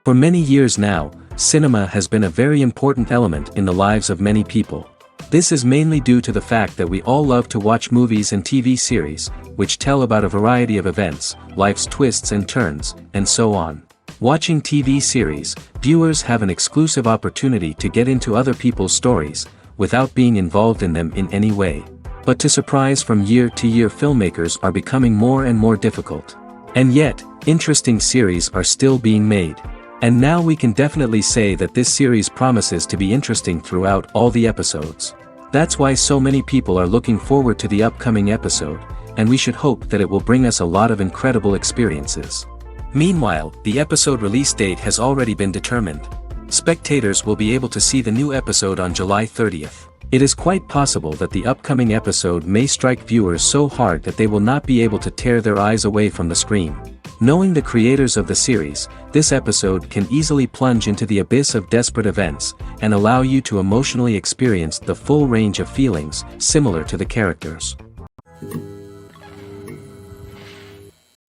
For many years now, cinema has been a very important element in the lives of many people. This is mainly due to the fact that we all love to watch movies and TV series, which tell about a variety of events, life's twists and turns, and so on. Watching TV series, viewers have an exclusive opportunity to get into other people's stories, without being involved in them in any way. But to surprise from year to year, filmmakers are becoming more and more difficult. And yet, interesting series are still being made. And now we can definitely say that this series promises to be interesting throughout all the episodes. That's why so many people are looking forward to the upcoming episode, and we should hope that it will bring us a lot of incredible experiences. Meanwhile, the episode release date has already been determined. Spectators will be able to see the new episode on July 30th. It is quite possible that the upcoming episode may strike viewers so hard that they will not be able to tear their eyes away from the screen. Knowing the creators of the series, this episode can easily plunge into the abyss of desperate events, and allow you to emotionally experience the full range of feelings, similar to the characters.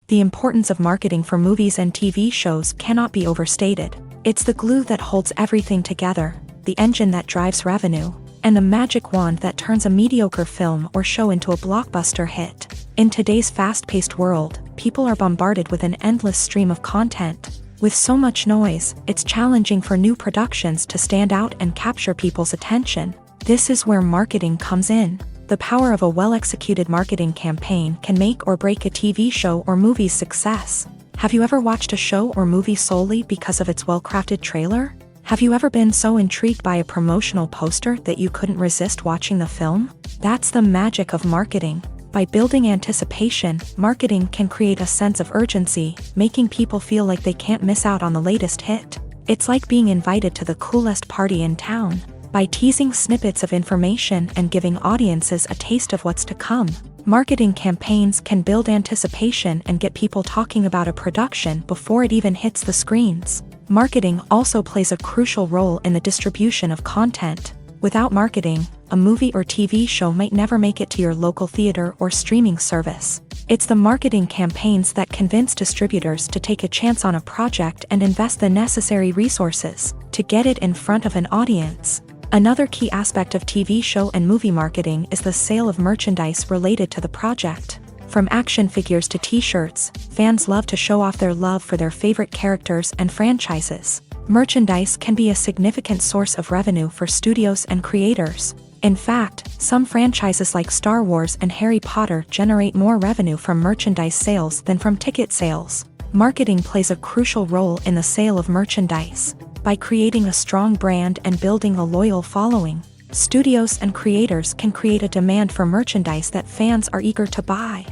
The importance of marketing for movies and TV shows cannot be overstated. It's the glue that holds everything together, the engine that drives revenue, and the magic wand that turns a mediocre film or show into a blockbuster hit. In today's fast-paced world, people are bombarded with an endless stream of content. With so much noise, it's challenging for new productions to stand out and capture people's attention. This is where marketing comes in. The power of a well-executed marketing campaign can make or break a TV show or movie's success. Have you ever watched a show or movie solely because of its well-crafted trailer? Have you ever been so intrigued by a promotional poster that you couldn't resist watching the film? That's the magic of marketing. By building anticipation, marketing can create a sense of urgency, making people feel like they can't miss out on the latest hit. It's like being invited to the coolest party in town. By teasing snippets of information and giving audiences a taste of what's to come, marketing campaigns can build anticipation and get people talking about a production before it even hits the screens. Marketing also plays a crucial role in the distribution of content. Without marketing, a movie or TV show might never make it to your local theater or streaming service. It's the marketing campaigns that convince distributors to take a chance on a project and invest the necessary resources to get it in front of an audience. Another key aspect of TV show and movie marketing is the sale of merchandise related to the project. From action figures to t-shirts, fans love to show off their love for their favorite characters and franchises. Merchandise can be a significant source of revenue for studios and creators. In fact, some franchises like Star Wars and Harry Potter generate more revenue from merchandise sales than from ticket sales. Marketing plays a crucial role in the sale of merchandise. By creating a strong brand and building a loyal following, studios and creators can create a demand for merchandise that fans are eager to buy.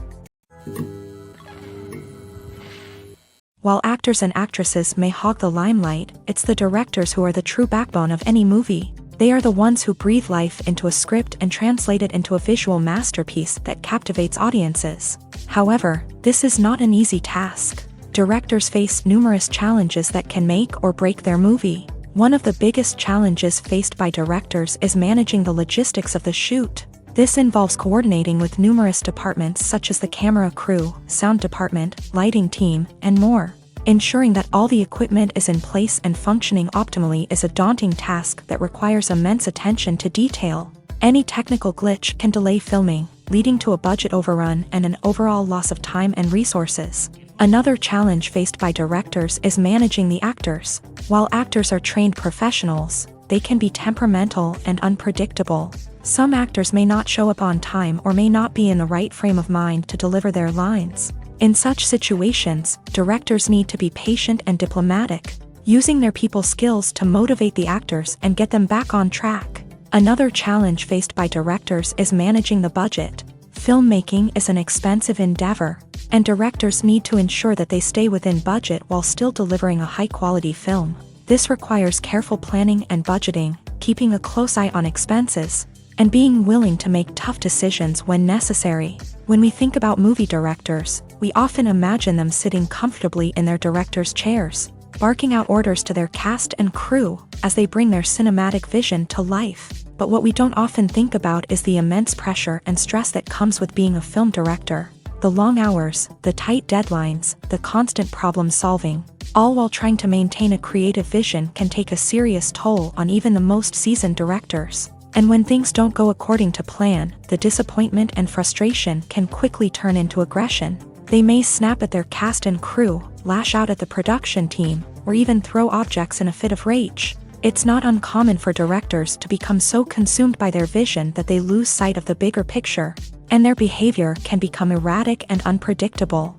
While actors and actresses may hog the limelight, it's the directors who are the true backbone of any movie. They are the ones who breathe life into a script and translate it into a visual masterpiece that captivates audiences. However, this is not an easy task. Directors face numerous challenges that can make or break their movie. One of the biggest challenges faced by directors is managing the logistics of the shoot. This involves coordinating with numerous departments such as the camera crew, sound department, lighting team, and more. Ensuring that all the equipment is in place and functioning optimally is a daunting task that requires immense attention to detail. Any technical glitch can delay filming, leading to a budget overrun and an overall loss of time and resources. Another challenge faced by directors is managing the actors. While actors are trained professionals, they can be temperamental and unpredictable. Some actors may not show up on time or may not be in the right frame of mind to deliver their lines. In such situations, directors need to be patient and diplomatic, using their people skills to motivate the actors and get them back on track. Another challenge faced by directors is managing the budget. Filmmaking is an expensive endeavor, and directors need to ensure that they stay within budget while still delivering a high-quality film. This requires careful planning and budgeting, keeping a close eye on expenses, and being willing to make tough decisions when necessary. When we think about movie directors, we often imagine them sitting comfortably in their director's chairs, barking out orders to their cast and crew as they bring their cinematic vision to life. But what we don't often think about is the immense pressure and stress that comes with being a film director. The long hours, the tight deadlines, the constant problem solving. all while trying to maintain a creative vision can take a serious toll on even the most seasoned directors. And when things don't go according to plan, the disappointment and frustration can quickly turn into aggression. They may snap at their cast and crew, lash out at the production team, or even throw objects in a fit of rage. It's not uncommon for directors to become so consumed by their vision that they lose sight of the bigger picture, and their behavior can become erratic and unpredictable.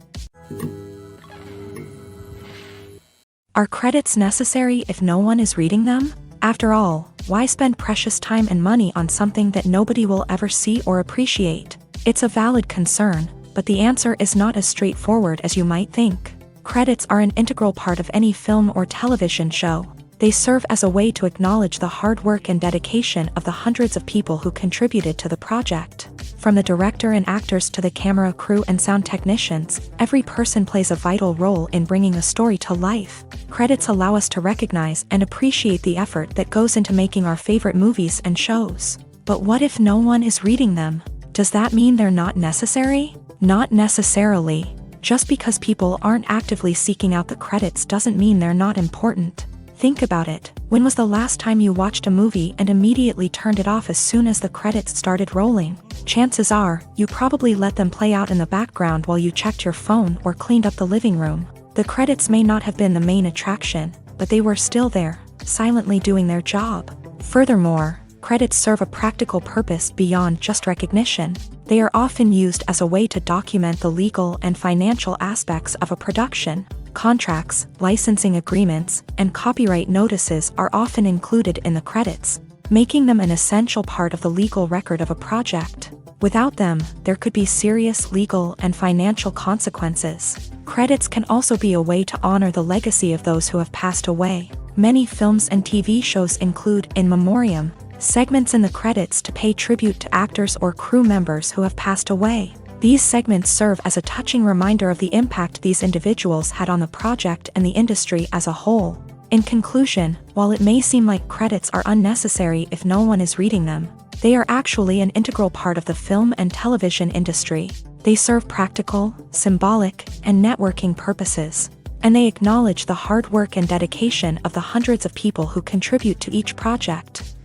Are credits necessary if no one is reading them? After all, why spend precious time and money on something that nobody will ever see or appreciate? It's a valid concern, but the answer is not as straightforward as you might think. Credits are an integral part of any film or television show. They serve as a way to acknowledge the hard work and dedication of the hundreds of people who contributed to the project. From the director and actors to the camera crew and sound technicians, every person plays a vital role in bringing a story to life. Credits allow us to recognize and appreciate the effort that goes into making our favorite movies and shows. But what if no one is reading them? Does that mean they're not necessary? Not necessarily. Just because people aren't actively seeking out the credits doesn't mean they're not important. Think about it. When was the last time you watched a movie and immediately turned it off as soon as the credits started rolling? Chances are, you probably let them play out in the background while you checked your phone or cleaned up the living room. The credits may not have been the main attraction, but they were still there, silently doing their job. Furthermore, credits serve a practical purpose beyond just recognition. They are often used as a way to document the legal and financial aspects of a production. Contracts, licensing agreements, and copyright notices are often included in the credits, making them an essential part of the legal record of a project. Without them, there could be serious legal and financial consequences. Credits can also be a way to honor the legacy of those who have passed away. Many films and TV shows include in memoriam segments in the credits to pay tribute to actors or crew members who have passed away. These segments serve as a touching reminder of the impact these individuals had on the project and the industry as a whole. In conclusion, while it may seem like credits are unnecessary if no one is reading them, they are actually an integral part of the film and television industry. They serve practical, symbolic, and networking purposes, and they acknowledge the hard work and dedication of the hundreds of people who contribute to each project.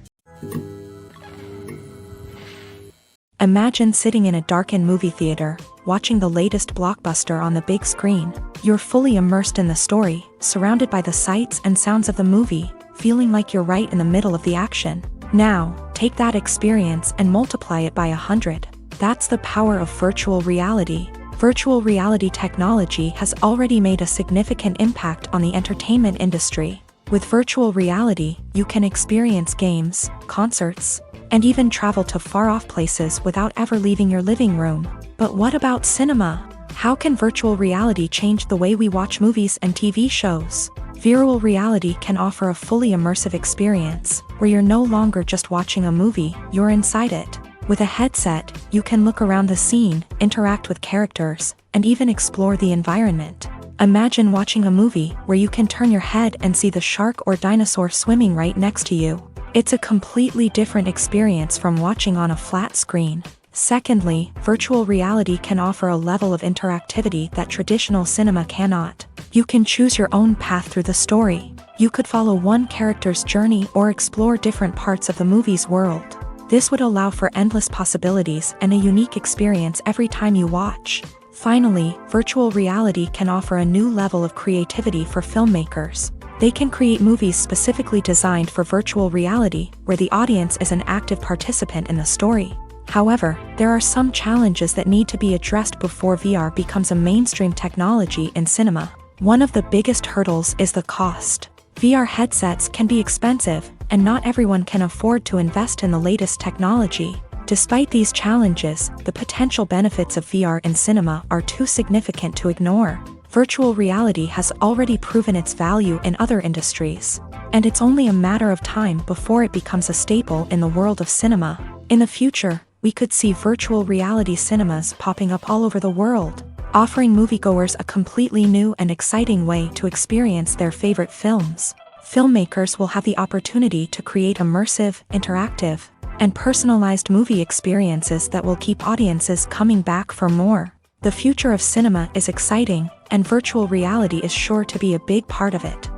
Imagine sitting in a darkened movie theater, watching the latest blockbuster on the big screen. You're fully immersed in the story, surrounded by the sights and sounds of the movie, feeling like you're right in the middle of the action. Now, take that experience and multiply it by 100. That's the power of virtual reality. Virtual reality technology has already made a significant impact on the entertainment industry. With virtual reality, you can experience games, concerts, and even travel to far-off places without ever leaving your living room. But what about cinema? How can virtual reality change the way we watch movies and TV shows? Virtual reality can offer a fully immersive experience, where you're no longer just watching a movie, you're inside it. With a headset, you can look around the scene, interact with characters, and even explore the environment. Imagine watching a movie where you can turn your head and see the shark or dinosaur swimming right next to you. It's a completely different experience from watching on a flat screen. Secondly, virtual reality can offer a level of interactivity that traditional cinema cannot. You can choose your own path through the story. You could follow one character's journey or explore different parts of the movie's world. This would allow for endless possibilities and a unique experience every time you watch. Finally, virtual reality can offer a new level of creativity for filmmakers. They can create movies specifically designed for virtual reality, where the audience is an active participant in the story. However, there are some challenges that need to be addressed before VR becomes a mainstream technology in cinema. One of the biggest hurdles is the cost. VR headsets can be expensive, and not everyone can afford to invest in the latest technology. Despite these challenges, the potential benefits of VR in cinema are too significant to ignore. Virtual reality has already proven its value in other industries, and it's only a matter of time before it becomes a staple in the world of cinema. In the future, we could see virtual reality cinemas popping up all over the world, offering moviegoers a completely new and exciting way to experience their favorite films. Filmmakers will have the opportunity to create immersive, interactive, and personalized movie experiences that will keep audiences coming back for more. The future of cinema is exciting, and virtual reality is sure to be a big part of it.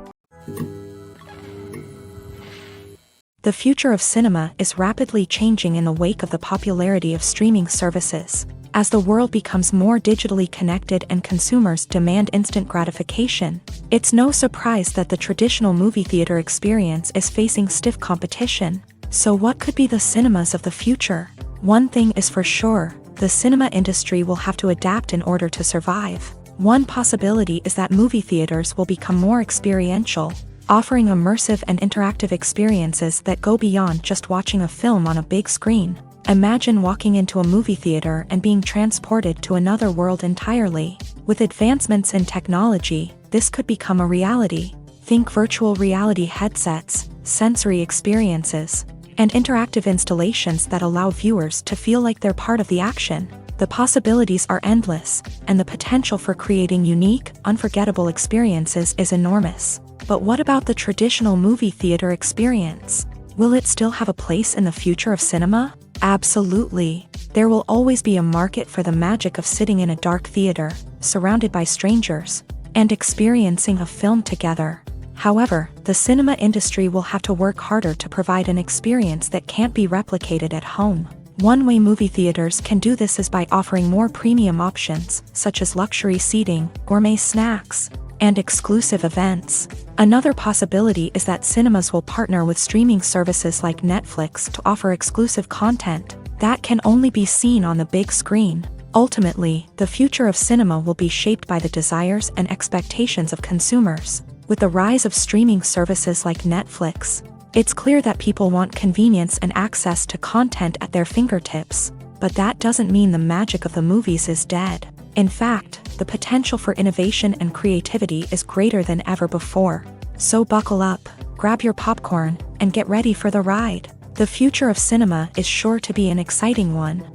The future of cinema is rapidly changing in the wake of the popularity of streaming services. As the world becomes more digitally connected and consumers demand instant gratification, it's no surprise that the traditional movie theater experience is facing stiff competition. So what could be the cinemas of the future? One thing is for sure, the cinema industry will have to adapt in order to survive. One possibility is that movie theaters will become more experiential, offering immersive and interactive experiences that go beyond just watching a film on a big screen. Imagine walking into a movie theater and being transported to another world entirely. With advancements in technology, this could become a reality. Think virtual reality headsets, sensory experiences, and interactive installations that allow viewers to feel like they're part of the action. The possibilities are endless, and the potential for creating unique, unforgettable experiences is enormous. But what about the traditional movie theater experience? Will it still have a place in the future of cinema? Absolutely. There will always be a market for the magic of sitting in a dark theater, surrounded by strangers, and experiencing a film together. However, the cinema industry will have to work harder to provide an experience that can't be replicated at home. One way movie theaters can do this is by offering more premium options, such as luxury seating, gourmet snacks, and exclusive events. Another possibility is that cinemas will partner with streaming services like Netflix to offer exclusive content that can only be seen on the big screen. Ultimately, the future of cinema will be shaped by the desires and expectations of consumers. With the rise of streaming services like Netflix, it's clear that people want convenience and access to content at their fingertips. But that doesn't mean the magic of the movies is dead. In fact, the potential for innovation and creativity is greater than ever before. So buckle up, grab your popcorn, and get ready for the ride. The future of cinema is sure to be an exciting one.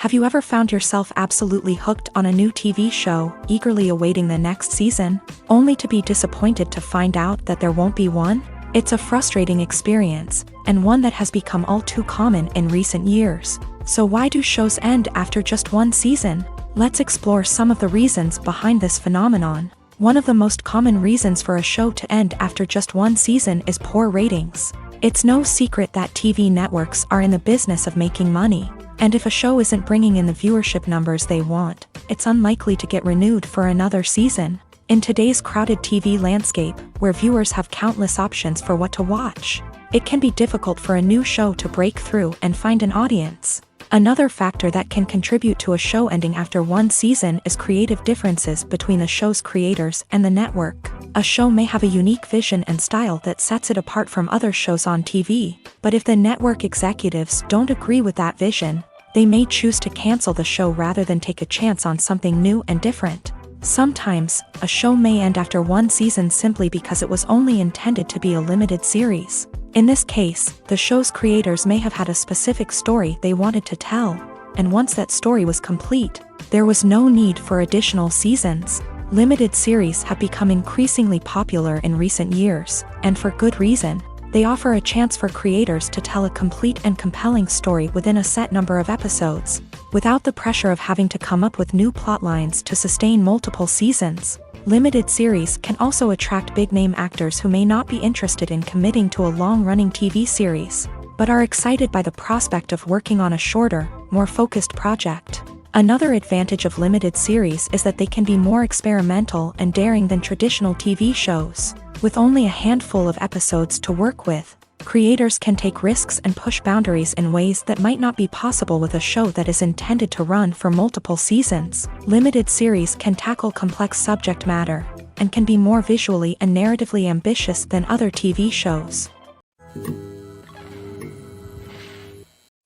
Have you ever found yourself absolutely hooked on a new TV show, eagerly awaiting the next season, only to be disappointed to find out that there won't be one? It's a frustrating experience, and one that has become all too common in recent years. So why do shows end after just one season? Let's explore some of the reasons behind this phenomenon. One of the most common reasons for a show to end after just one season is poor ratings. It's no secret that TV networks are in the business of making money. And if a show isn't bringing in the viewership numbers they want, it's unlikely to get renewed for another season. In today's crowded TV landscape, where viewers have countless options for what to watch, it can be difficult for a new show to break through and find an audience. Another factor that can contribute to a show ending after one season is creative differences between the show's creators and the network. A show may have a unique vision and style that sets it apart from other shows on TV, but if the network executives don't agree with that vision, they may choose to cancel the show rather than take a chance on something new and different. Sometimes, a show may end after one season simply because it was only intended to be a limited series. In this case, the show's creators may have had a specific story they wanted to tell, and once that story was complete, there was no need for additional seasons. Limited series have become increasingly popular in recent years, and for good reason. They offer a chance for creators to tell a complete and compelling story within a set number of episodes, without the pressure of having to come up with new plotlines to sustain multiple seasons. Limited series can also attract big-name actors who may not be interested in committing to a long-running TV series, but are excited by the prospect of working on a shorter, more focused project. Another advantage of limited series is that they can be more experimental and daring than traditional TV shows. With only a handful of episodes to work with, creators can take risks and push boundaries in ways that might not be possible with a show that is intended to run for multiple seasons. Limited series can tackle complex subject matter, and can be more visually and narratively ambitious than other TV shows.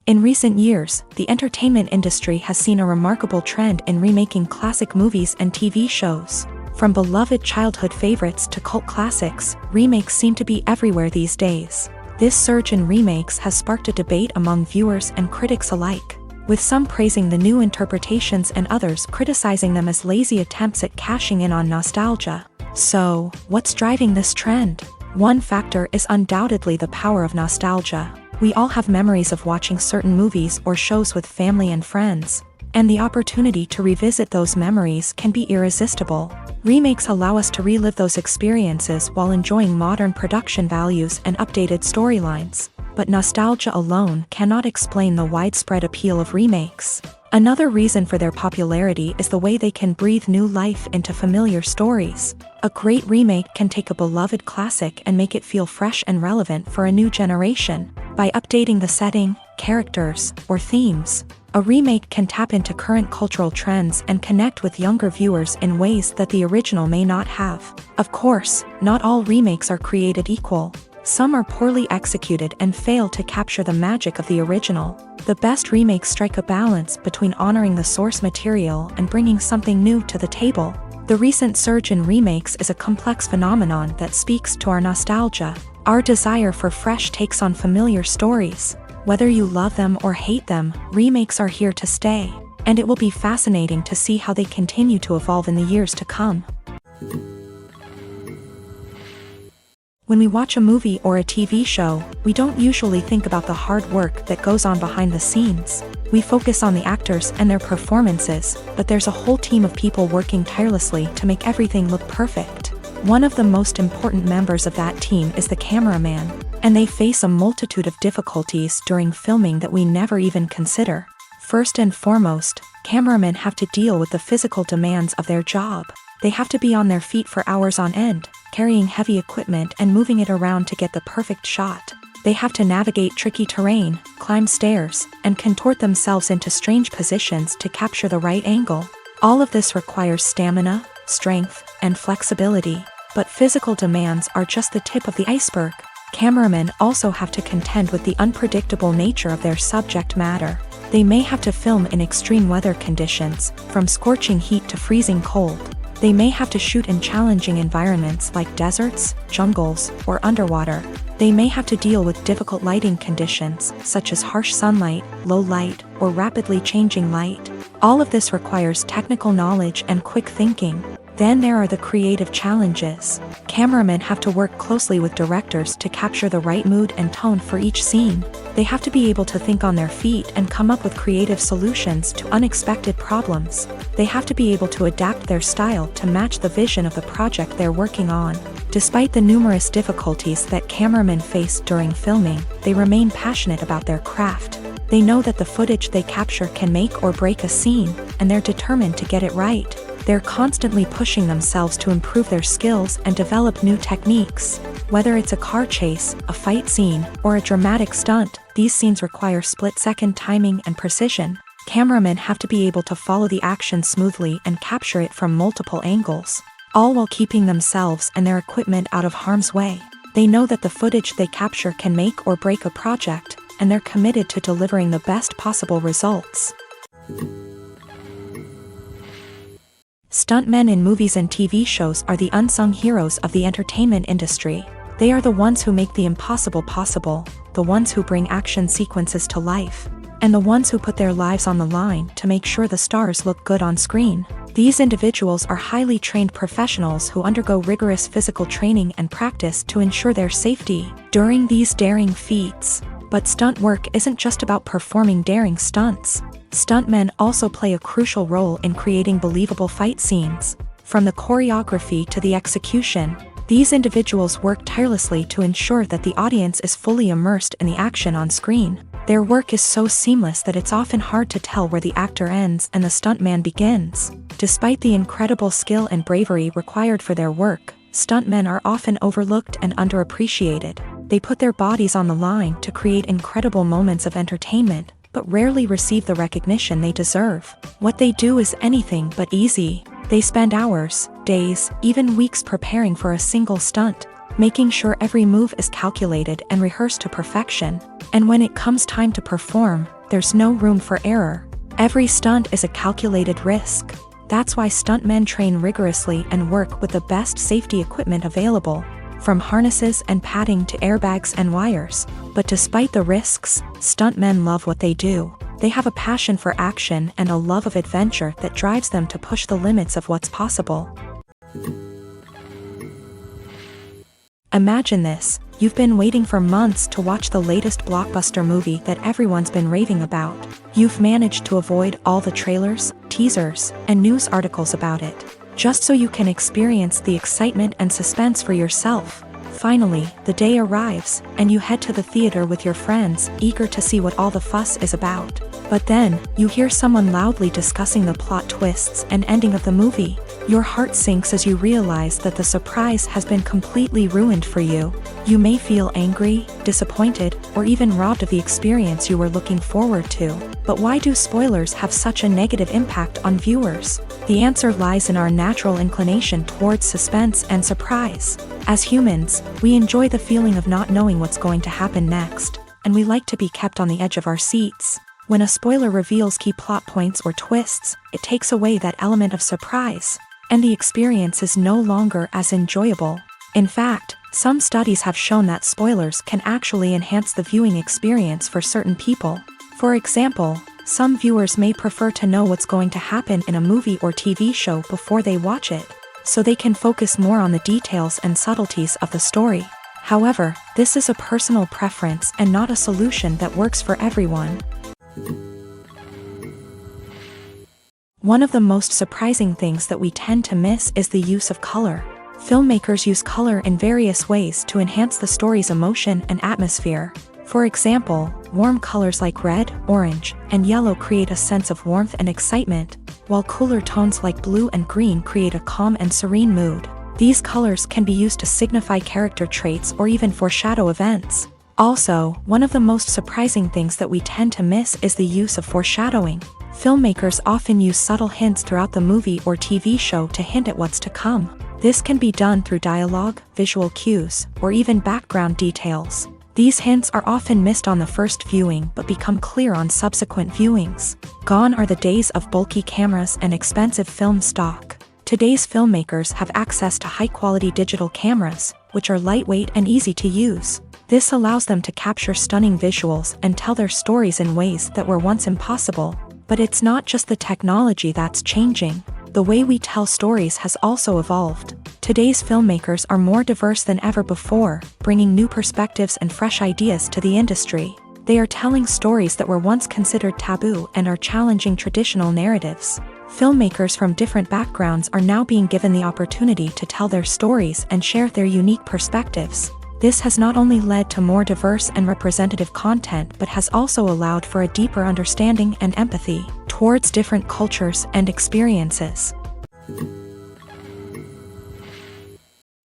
In recent years, the entertainment industry has seen a remarkable trend in remaking classic movies and TV shows. From beloved childhood favorites to cult classics, remakes seem to be everywhere these days. This surge in remakes has sparked a debate among viewers and critics alike, with some praising the new interpretations and others criticizing them as lazy attempts at cashing in on nostalgia. So, what's driving this trend? One factor is undoubtedly the power of nostalgia. We all have memories of watching certain movies or shows with family and friends, and the opportunity to revisit those memories can be irresistible. Remakes allow us to relive those experiences while enjoying modern production values and updated storylines. But nostalgia alone cannot explain the widespread appeal of remakes. Another reason for their popularity is the way they can breathe new life into familiar stories. A great remake can take a beloved classic and make it feel fresh and relevant for a new generation. By updating the setting, characters, or themes, a remake can tap into current cultural trends and connect with younger viewers in ways that the original may not have. Of course, not all remakes are created equal. Some are poorly executed and fail to capture the magic of the original. The best remakes strike a balance between honoring the source material and bringing something new to the table. The recent surge in remakes is a complex phenomenon that speaks to our nostalgia, our desire for fresh takes on familiar stories. Whether you love them or hate them, remakes are here to stay, and it will be fascinating to see how they continue to evolve in the years to come. When we watch a movie or a TV show, we don't usually think about the hard work that goes on behind the scenes. We focus on the actors and their performances, but there's a whole team of people working tirelessly to make everything look perfect. One of the most important members of that team is the cameraman, and they face a multitude of difficulties during filming that we never even consider. First and foremost, cameramen have to deal with the physical demands of their job. They have to be on their feet for hours on end, carrying heavy equipment and moving it around to get the perfect shot. They have to navigate tricky terrain, climb stairs, and contort themselves into strange positions to capture the right angle. All of this requires stamina, strength, and flexibility. But physical demands are just the tip of the iceberg. Cameramen also have to contend with the unpredictable nature of their subject matter. They may have to film in extreme weather conditions, from scorching heat to freezing cold. They may have to shoot in challenging environments like deserts, jungles, or underwater. They may have to deal with difficult lighting conditions, such as harsh sunlight, low light, or rapidly changing light. All of this requires technical knowledge and quick thinking. Then there are the creative challenges. Cameramen have to work closely with directors to capture the right mood and tone for each scene. They have to be able to think on their feet and come up with creative solutions to unexpected problems. They have to be able to adapt their style to match the vision of the project they're working on. Despite the numerous difficulties that cameramen face during filming, they remain passionate about their craft. They know that the footage they capture can make or break a scene, and they're determined to get it right. They're constantly pushing themselves to improve their skills and develop new techniques. Whether it's a car chase, a fight scene, or a dramatic stunt, these scenes require split-second timing and precision. Cameramen have to be able to follow the action smoothly and capture it from multiple angles, all while keeping themselves and their equipment out of harm's way. They know that the footage they capture can make or break a project, and they're committed to delivering the best possible results. Stuntmen in movies and TV shows are the unsung heroes of the entertainment industry. They are the ones who make the impossible possible, the ones who bring action sequences to life, and the ones who put their lives on the line to make sure the stars look good on screen. These individuals are highly trained professionals who undergo rigorous physical training and practice to ensure their safety during these daring feats. But stunt work isn't just about performing daring stunts. Stuntmen also play a crucial role in creating believable fight scenes. From the choreography to the execution, these individuals work tirelessly to ensure that the audience is fully immersed in the action on screen. Their work is so seamless that it's often hard to tell where the actor ends and the stuntman begins. Despite the incredible skill and bravery required for their work, stuntmen are often overlooked and underappreciated. They put their bodies on the line to create incredible moments of entertainment, but rarely receive the recognition they deserve. What they do is anything but easy. They spend hours, days, even weeks preparing for a single stunt, making sure every move is calculated and rehearsed to perfection. And when it comes time to perform, there's no room for error. Every stunt is a calculated risk. That's why stuntmen train rigorously and work with the best safety equipment available, from harnesses and padding to airbags and wires. But despite the risks, stuntmen love what they do. They have a passion for action and a love of adventure that drives them to push the limits of what's possible. Imagine this: You've been waiting for months to watch the latest blockbuster movie that everyone's been raving about. You've managed to avoid all the trailers, teasers, and news articles about it, just so you can experience the excitement and suspense for yourself. Finally, the day arrives, and you head to the theater with your friends, eager to see what all the fuss is about. But then, you hear someone loudly discussing the plot twists and ending of the movie. Your heart sinks as you realize that the surprise has been completely ruined for you. You may feel angry, disappointed, or even robbed of the experience you were looking forward to. But why do spoilers have such a negative impact on viewers? The answer lies in our natural inclination towards suspense and surprise. As humans, we enjoy the feeling of not knowing what's going to happen next, and we like to be kept on the edge of our seats. When a spoiler reveals key plot points or twists, it takes away that element of surprise, and the experience is no longer as enjoyable. In fact, some studies have shown that spoilers can actually enhance the viewing experience for certain people. For example, some viewers may prefer to know what's going to happen in a movie or TV show before they watch it, so they can focus more on the details and subtleties of the story. However, this is a personal preference and not a solution that works for everyone. One of the most surprising things that we tend to miss is the use of color. Filmmakers use color in various ways to enhance the story's emotion and atmosphere. For example, warm colors like red, orange, and yellow create a sense of warmth and excitement, while cooler tones like blue and green create a calm and serene mood. These colors can be used to signify character traits or even foreshadow events. Also, one of the most surprising things that we tend to miss is the use of foreshadowing. Filmmakers often use subtle hints throughout the movie or TV show to hint at what's to come. This can be done through dialogue, visual cues, or even background details. These hints are often missed on the first viewing but become clear on subsequent viewings. Gone are the days of bulky cameras and expensive film stock. Today's filmmakers have access to high-quality digital cameras, which are lightweight and easy to use. This allows them to capture stunning visuals and tell their stories in ways that were once impossible. But it's not just the technology that's changing. The way we tell stories has also evolved. Today's filmmakers are more diverse than ever before, bringing new perspectives and fresh ideas to the industry. They are telling stories that were once considered taboo and are challenging traditional narratives. Filmmakers from different backgrounds are now being given the opportunity to tell their stories and share their unique perspectives. This has not only led to more diverse and representative content but has also allowed for a deeper understanding and empathy towards different cultures and experiences.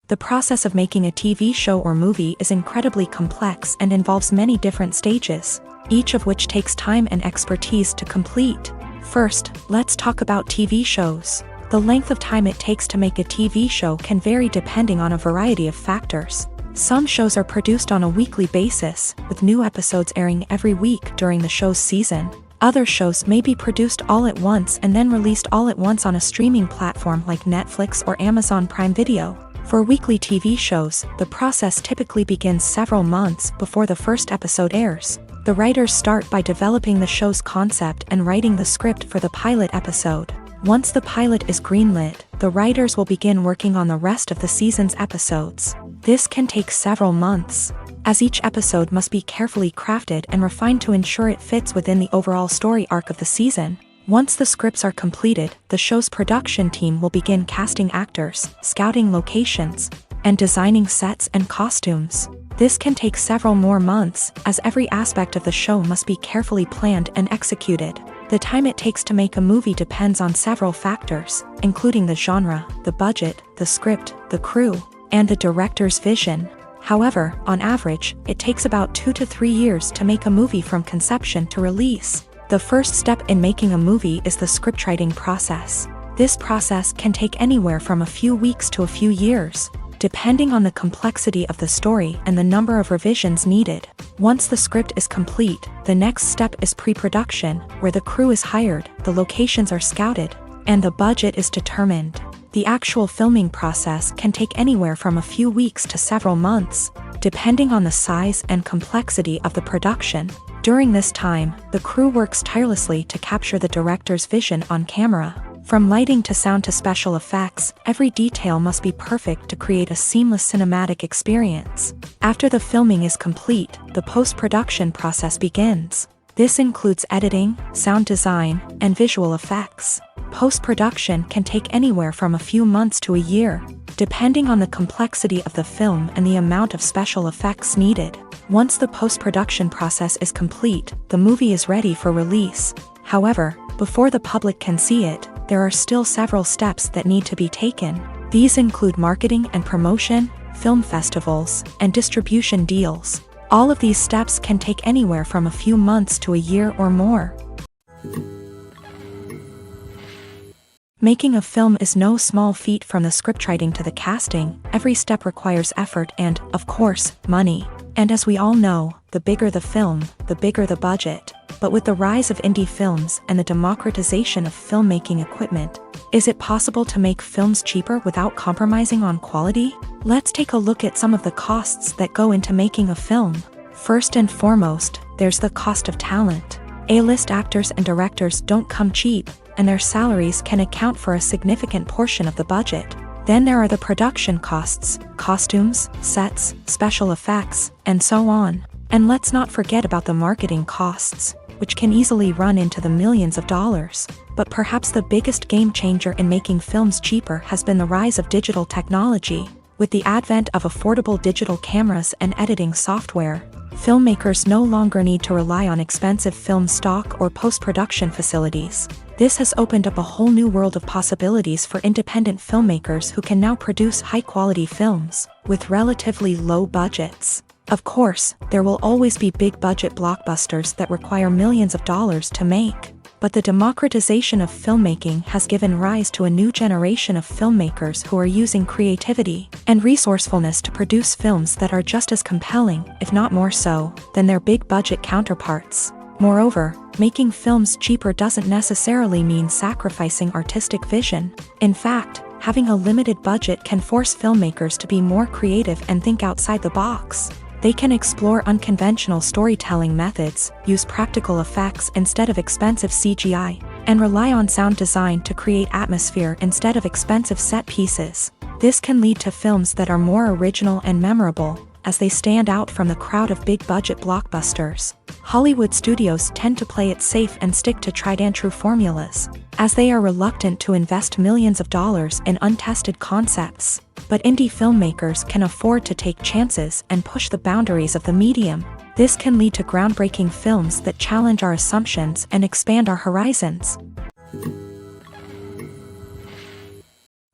The process of making a TV show or movie is incredibly complex and involves many different stages, each of which takes time and expertise to complete. First, let's talk about TV shows. The length of time it takes to make a TV show can vary depending on a variety of factors. Some shows are produced on a weekly basis, with new episodes airing every week during the show's season. Other shows may be produced all at once and then released all at once on a streaming platform like Netflix or Amazon Prime Video. For weekly TV shows, the process typically begins several months before the first episode airs. The writers start by developing the show's concept and writing the script for the pilot episode. Once the pilot is greenlit, the writers will begin working on the rest of the season's episodes. This can take several months, as each episode must be carefully crafted and refined to ensure it fits within the overall story arc of the season. Once the scripts are completed, the show's production team will begin casting actors, scouting locations, and designing sets and costumes. This can take several more months, as every aspect of the show must be carefully planned and executed. The time it takes to make a movie depends on several factors, including the genre, the budget, the script, the crew, and the director's vision. However, on average, it takes about 2 to 3 years to make a movie from conception to release. The first step in making a movie is the scriptwriting process. This process can take anywhere from a few weeks to a few years, depending on the complexity of the story and the number of revisions needed. Once the script is complete, the next step is pre-production, where the crew is hired, the locations are scouted, and the budget is determined. The actual filming process can take anywhere from a few weeks to several months, depending on the size and complexity of the production. During this time, the crew works tirelessly to capture the director's vision on camera. From lighting to sound to special effects, every detail must be perfect to create a seamless cinematic experience. After the filming is complete, the post-production process begins. This includes editing, sound design, and visual effects. Post-production can take anywhere from a few months to a year, depending on the complexity of the film and the amount of special effects needed. Once the post-production process is complete, the movie is ready for release. However, before the public can see it, there are still several steps that need to be taken. These include marketing and promotion, film festivals, and distribution deals. All of these steps can take anywhere from a few months to a year or more. Making a film is no small feat. From the scriptwriting to the casting, every step requires effort and, of course, money. And as we all know, the bigger the film, the bigger the budget. But with the rise of indie films and the democratization of filmmaking equipment, is it possible to make films cheaper without compromising on quality? Let's take a look at some of the costs that go into making a film. First and foremost, there's the cost of talent. A-list actors and directors don't come cheap, and their salaries can account for a significant portion of the budget. Then there are the production costs, costumes, sets, special effects, and so on. And let's not forget about the marketing costs, which can easily run into the millions of dollars. But perhaps the biggest game changer in making films cheaper has been the rise of digital technology. With the advent of affordable digital cameras and editing software, filmmakers no longer need to rely on expensive film stock or post-production facilities. This has opened up a whole new world of possibilities for independent filmmakers who can now produce high-quality films with relatively low budgets. Of course, there will always be big-budget blockbusters that require millions of dollars to make. But the democratization of filmmaking has given rise to a new generation of filmmakers who are using creativity and resourcefulness to produce films that are just as compelling, if not more so, than their big-budget counterparts. Moreover, making films cheaper doesn't necessarily mean sacrificing artistic vision. In fact, having a limited budget can force filmmakers to be more creative and think outside the box. They can explore unconventional storytelling methods, use practical effects instead of expensive CGI, and rely on sound design to create atmosphere instead of expensive set pieces. This can lead to films that are more original and memorable, as they stand out from the crowd of big-budget blockbusters. Hollywood studios tend to play it safe and stick to tried-and-true formulas, as they are reluctant to invest millions of dollars in untested concepts. But indie filmmakers can afford to take chances and push the boundaries of the medium. This can lead to groundbreaking films that challenge our assumptions and expand our horizons.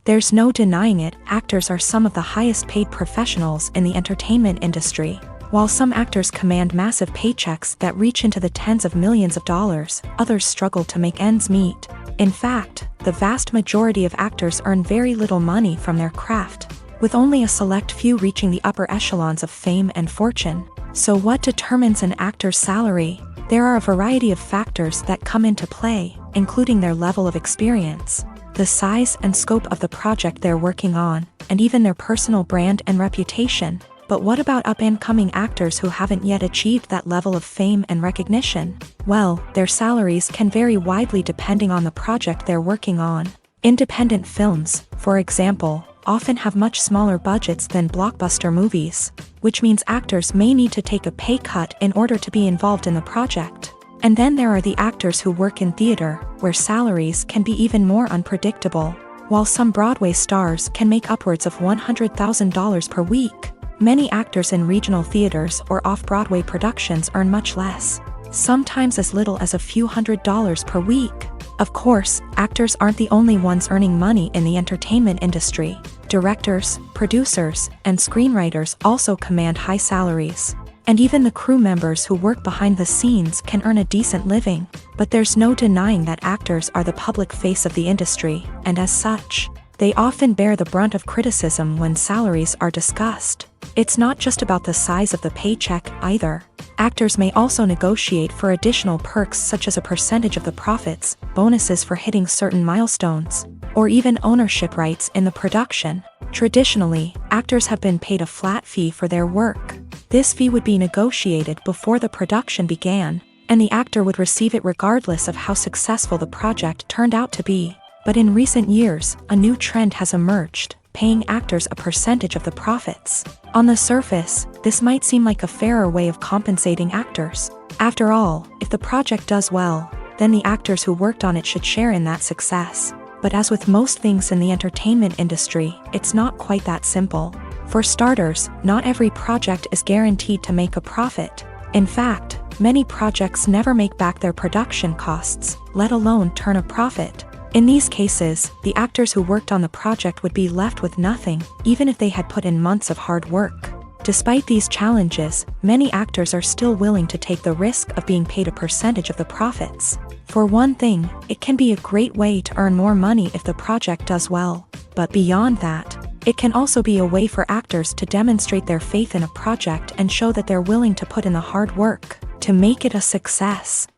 There's no denying it, actors are some of the highest-paid professionals in the entertainment industry. While some actors command massive paychecks that reach into the tens of millions of dollars, others struggle to make ends meet. In fact, the vast majority of actors earn very little money from their craft, with only a select few reaching the upper echelons of fame and fortune. So what determines an actor's salary? There are a variety of factors that come into play, including their level of experience, the size and scope of the project they're working on, and even their personal brand and reputation. But what about up-and-coming actors who haven't yet achieved that level of fame and recognition? Well, their salaries can vary widely depending on the project they're working on. Independent films, for example, often have much smaller budgets than blockbuster movies, which means actors may need to take a pay cut in order to be involved in the project. And then there are the actors who work in theater, where salaries can be even more unpredictable. While some Broadway stars can make upwards of $100,000 per week, many actors in regional theaters or off-Broadway productions earn much less, sometimes as little as a few $100s per week. Of course, actors aren't the only ones earning money in the entertainment industry. Directors, producers, and screenwriters also command high salaries. And even the crew members who work behind the scenes can earn a decent living. But there's no denying that actors are the public face of the industry, and as such, they often bear the brunt of criticism when salaries are discussed. It's not just about the size of the paycheck, either. Actors may also negotiate for additional perks such as a percentage of the profits, bonuses for hitting certain milestones, or even ownership rights in the production. Traditionally, actors have been paid a flat fee for their work. This fee would be negotiated before the production began, and the actor would receive it regardless of how successful the project turned out to be. But in recent years, a new trend has emerged, paying actors a percentage of the profits. On the surface, this might seem like a fairer way of compensating actors. After all, if the project does well, then the actors who worked on it should share in that success. But as with most things in the entertainment industry, it's not quite that simple. For starters, not every project is guaranteed to make a profit. In fact, many projects never make back their production costs, let alone turn a profit. In these cases, the actors who worked on the project would be left with nothing, even if they had put in months of hard work. Despite these challenges, many actors are still willing to take the risk of being paid a percentage of the profits. For one thing, it can be a great way to earn more money if the project does well. But beyond that, it can also be a way for actors to demonstrate their faith in a project and show that they're willing to put in the hard work to make it a success.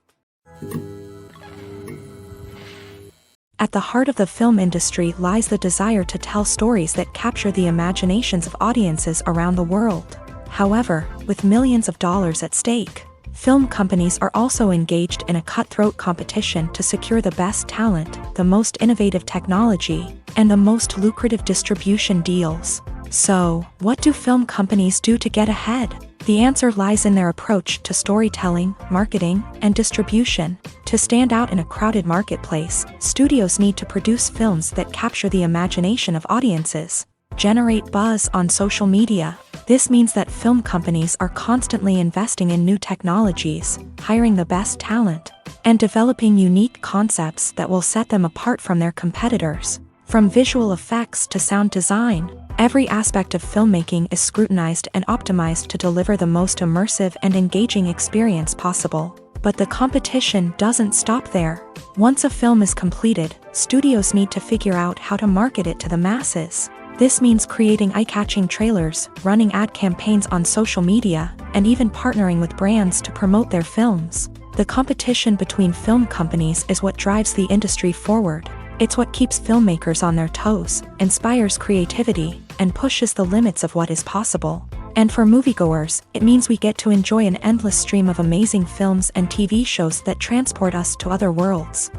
At the heart of the film industry lies the desire to tell stories that capture the imaginations of audiences around the world. However, with millions of dollars at stake, film companies are also engaged in a cutthroat competition to secure the best talent, the most innovative technology, and the most lucrative distribution deals. So, what do film companies do to get ahead? The answer lies in their approach to storytelling, marketing, and distribution. To stand out in a crowded marketplace, studios need to produce films that capture the imagination of audiences, generate buzz on social media. This means that film companies are constantly investing in new technologies, hiring the best talent, and developing unique concepts that will set them apart from their competitors. From visual effects to sound design, every aspect of filmmaking is scrutinized and optimized to deliver the most immersive and engaging experience possible. But the competition doesn't stop there. Once a film is completed, studios need to figure out how to market it to the masses. This means creating eye-catching trailers, running ad campaigns on social media, and even partnering with brands to promote their films. The competition between film companies is what drives the industry forward. It's what keeps filmmakers on their toes, inspires creativity, and pushes the limits of what is possible. And for moviegoers, it means we get to enjoy an endless stream of amazing films and TV shows that transport us to other worlds.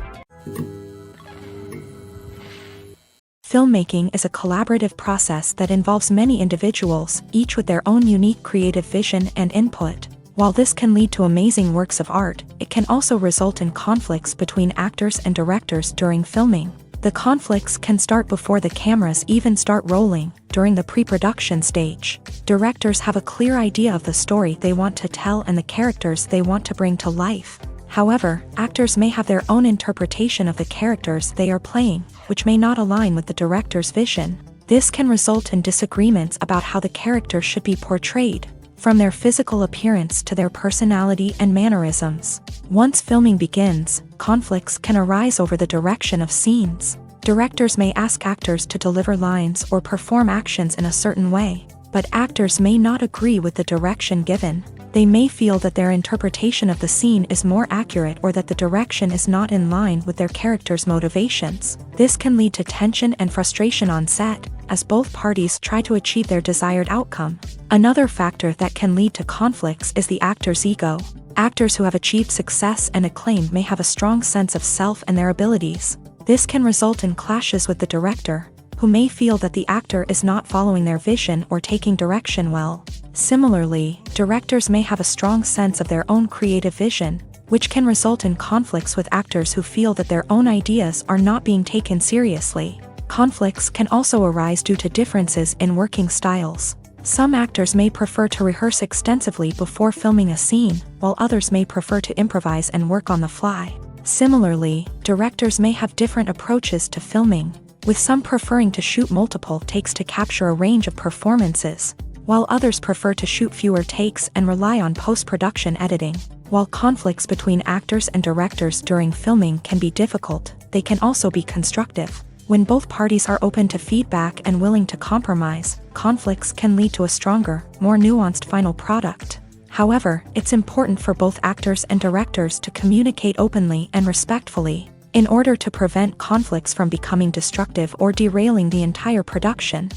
Filmmaking is a collaborative process that involves many individuals, each with their own unique creative vision and input. While this can lead to amazing works of art, it can also result in conflicts between actors and directors during filming. The conflicts can start before the cameras even start rolling, during the pre-production stage. Directors have a clear idea of the story they want to tell and the characters they want to bring to life. However, actors may have their own interpretation of the characters they are playing, which may not align with the director's vision. This can result in disagreements about how the characters should be portrayed, from their physical appearance to their personality and mannerisms. Once filming begins, conflicts can arise over the direction of scenes. Directors may ask actors to deliver lines or perform actions in a certain way, but actors may not agree with the direction given. They may feel that their interpretation of the scene is more accurate or that the direction is not in line with their character's motivations. This can lead to tension and frustration on set, as both parties try to achieve their desired outcome. Another factor that can lead to conflicts is the actor's ego. Actors who have achieved success and acclaim may have a strong sense of self and their abilities. This can result in clashes with the director, who may feel that the actor is not following their vision or taking direction well. Similarly, directors may have a strong sense of their own creative vision, which can result in conflicts with actors who feel that their own ideas are not being taken seriously. Conflicts can also arise due to differences in working styles. Some actors may prefer to rehearse extensively before filming a scene, while others may prefer to improvise and work on the fly. Similarly, directors may have different approaches to filming, with some preferring to shoot multiple takes to capture a range of performances, while others prefer to shoot fewer takes and rely on post-production editing. While conflicts between actors and directors during filming can be difficult, they can also be constructive. When both parties are open to feedback and willing to compromise, conflicts can lead to a stronger, more nuanced final product. However, it's important for both actors and directors to communicate openly and respectfully, in order to prevent conflicts from becoming destructive or derailing the entire production.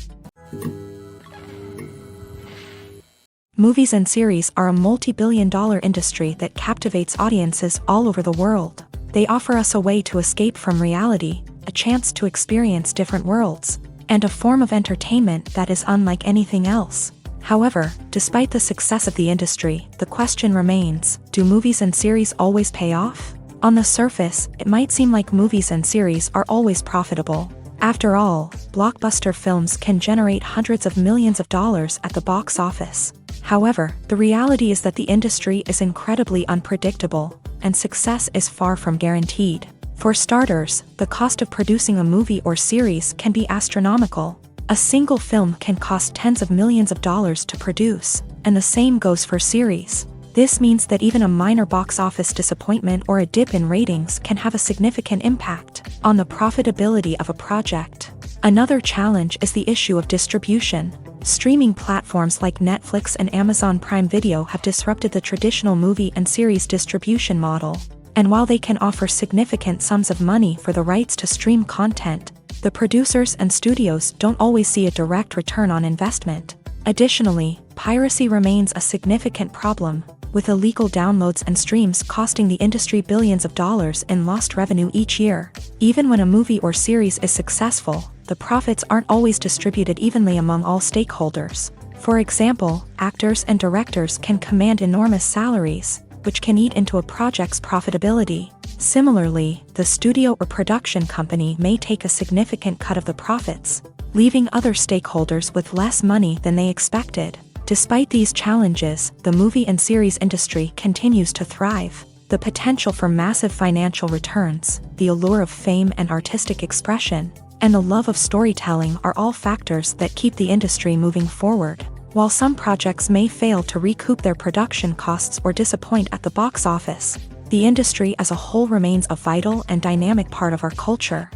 Movies and series are a multi-billion-dollar industry that captivates audiences all over the world. They offer us a way to escape from reality, a chance to experience different worlds, and a form of entertainment that is unlike anything else. However, despite the success of the industry, the question remains, do movies and series always pay off? On the surface, it might seem like movies and series are always profitable. After all, blockbuster films can generate hundreds of millions of dollars at the box office. However, the reality is that the industry is incredibly unpredictable, and success is far from guaranteed. For starters, the cost of producing a movie or series can be astronomical. A single film can cost tens of millions of dollars to produce, and the same goes for series. This means that even a minor box office disappointment or a dip in ratings can have a significant impact on the profitability of a project. Another challenge is the issue of distribution. Streaming platforms like Netflix and Amazon Prime Video have disrupted the traditional movie and series distribution model. And while they can offer significant sums of money for the rights to stream content, the producers and studios don't always see a direct return on investment. Additionally, piracy remains a significant problem, with illegal downloads and streams costing the industry billions of dollars in lost revenue each year. Even when a movie or series is successful, the profits aren't always distributed evenly among all stakeholders. For example, actors and directors can command enormous salaries, which can eat into a project's profitability. Similarly, the studio or production company may take a significant cut of the profits, leaving other stakeholders with less money than they expected. Despite these challenges, the movie and series industry continues to thrive. The potential for massive financial returns, the allure of fame and artistic expression, and the love of storytelling are all factors that keep the industry moving forward. While some projects may fail to recoup their production costs or disappoint at the box office, the industry as a whole remains a vital and dynamic part of our culture.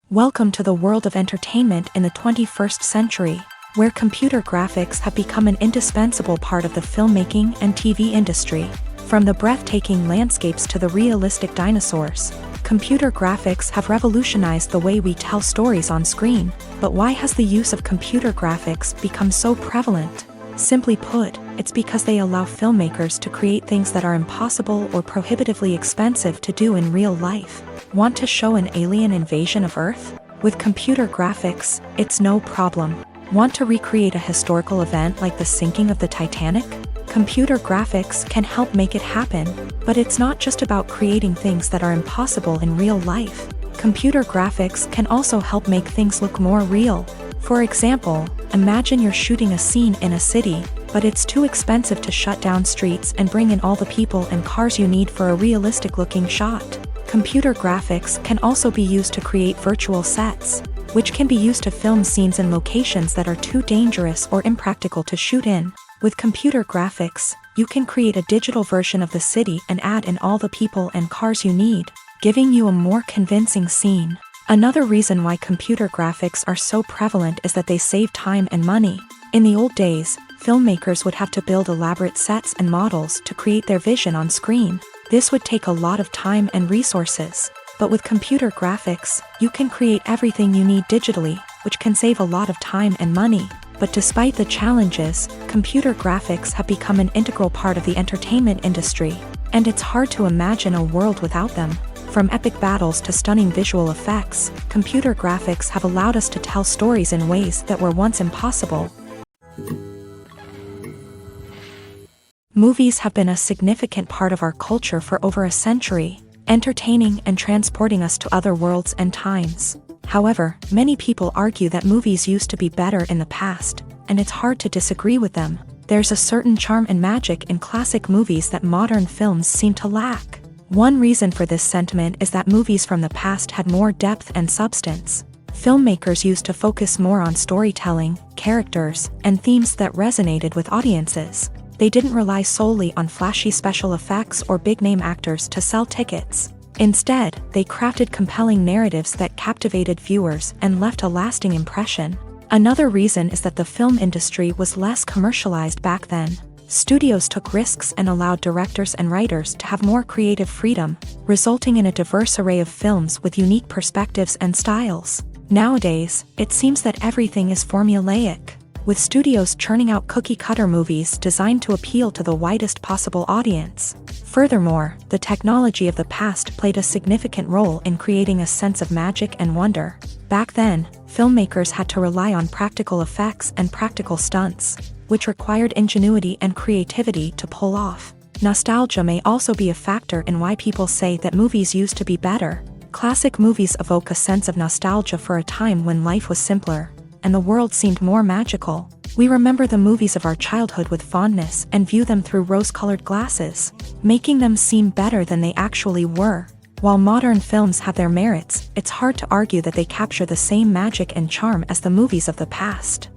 Welcome to the world of entertainment in the 21st century, where computer graphics have become an indispensable part of the filmmaking and TV industry. From the breathtaking landscapes to the realistic dinosaurs, computer graphics have revolutionized the way we tell stories on screen. But why has the use of computer graphics become so prevalent? Simply put, it's because they allow filmmakers to create things that are impossible or prohibitively expensive to do in real life. Want to show an alien invasion of Earth? With computer graphics, it's no problem. Want to recreate a historical event like the sinking of the Titanic? Computer graphics can help make it happen, but it's not just about creating things that are impossible in real life. Computer graphics can also help make things look more real. For example, imagine you're shooting a scene in a city, but it's too expensive to shut down streets and bring in all the people and cars you need for a realistic-looking shot. Computer graphics can also be used to create virtual sets, which can be used to film scenes in locations that are too dangerous or impractical to shoot in. With computer graphics, you can create a digital version of the city and add in all the people and cars you need, giving you a more convincing scene. Another reason why computer graphics are so prevalent is that they save time and money. In the old days, filmmakers would have to build elaborate sets and models to create their vision on screen. This would take a lot of time and resources. But with computer graphics, you can create everything you need digitally, which can save a lot of time and money. But despite the challenges, computer graphics have become an integral part of the entertainment industry, and it's hard to imagine a world without them. From epic battles to stunning visual effects, computer graphics have allowed us to tell stories in ways that were once impossible. Movies have been a significant part of our culture for over a century, entertaining and transporting us to other worlds and times. However, many people argue that movies used to be better in the past, and it's hard to disagree with them. There's a certain charm and magic in classic movies that modern films seem to lack. One reason for this sentiment is that movies from the past had more depth and substance. Filmmakers used to focus more on storytelling, characters, and themes that resonated with audiences. They didn't rely solely on flashy special effects or big-name actors to sell tickets. Instead, they crafted compelling narratives that captivated viewers and left a lasting impression. Another reason is that the film industry was less commercialized back then. Studios took risks and allowed directors and writers to have more creative freedom, resulting in a diverse array of films with unique perspectives and styles. Nowadays, it seems that everything is formulaic, with studios churning out cookie-cutter movies designed to appeal to the widest possible audience. Furthermore, the technology of the past played a significant role in creating a sense of magic and wonder. Back then, filmmakers had to rely on practical effects and practical stunts, which required ingenuity and creativity to pull off. Nostalgia may also be a factor in why people say that movies used to be better. Classic movies evoke a sense of nostalgia for a time when life was simpler, and the world seemed more magical. We remember the movies of our childhood with fondness and view them through rose-colored glasses, making them seem better than they actually were. While modern films have their merits, it's hard to argue that they capture the same magic and charm as the movies of the past.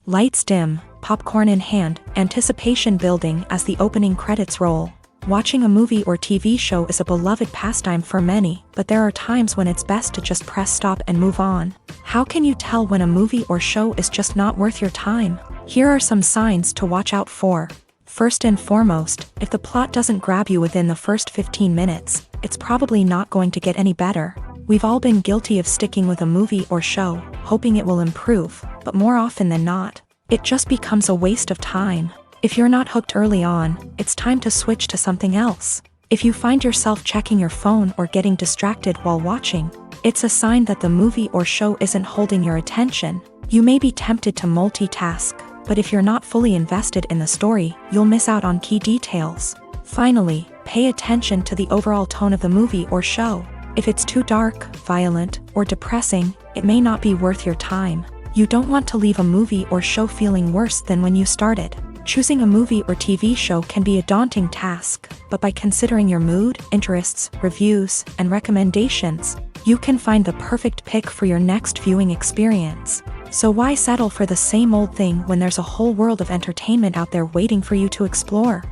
Lights dim, popcorn in hand, anticipation building as the opening credits roll. Watching a movie or TV show is a beloved pastime for many, but there are times when it's best to just press stop and move on. How can you tell when a movie or show is just not worth your time? Here are some signs to watch out for. First and foremost, if the plot doesn't grab you within the first 15 minutes, it's probably not going to get any better. We've all been guilty of sticking with a movie or show, hoping it will improve, but more often than not, it just becomes a waste of time. If you're not hooked early on, it's time to switch to something else. If you find yourself checking your phone or getting distracted while watching, it's a sign that the movie or show isn't holding your attention. You may be tempted to multitask, but if you're not fully invested in the story, you'll miss out on key details. Finally, pay attention to the overall tone of the movie or show. If it's too dark, violent, or depressing, it may not be worth your time. You don't want to leave a movie or show feeling worse than when you started. Choosing a movie or TV show can be a daunting task, but by considering your mood, interests, reviews, and recommendations, you can find the perfect pick for your next viewing experience. So why settle for the same old thing when there's a whole world of entertainment out there waiting for you to explore?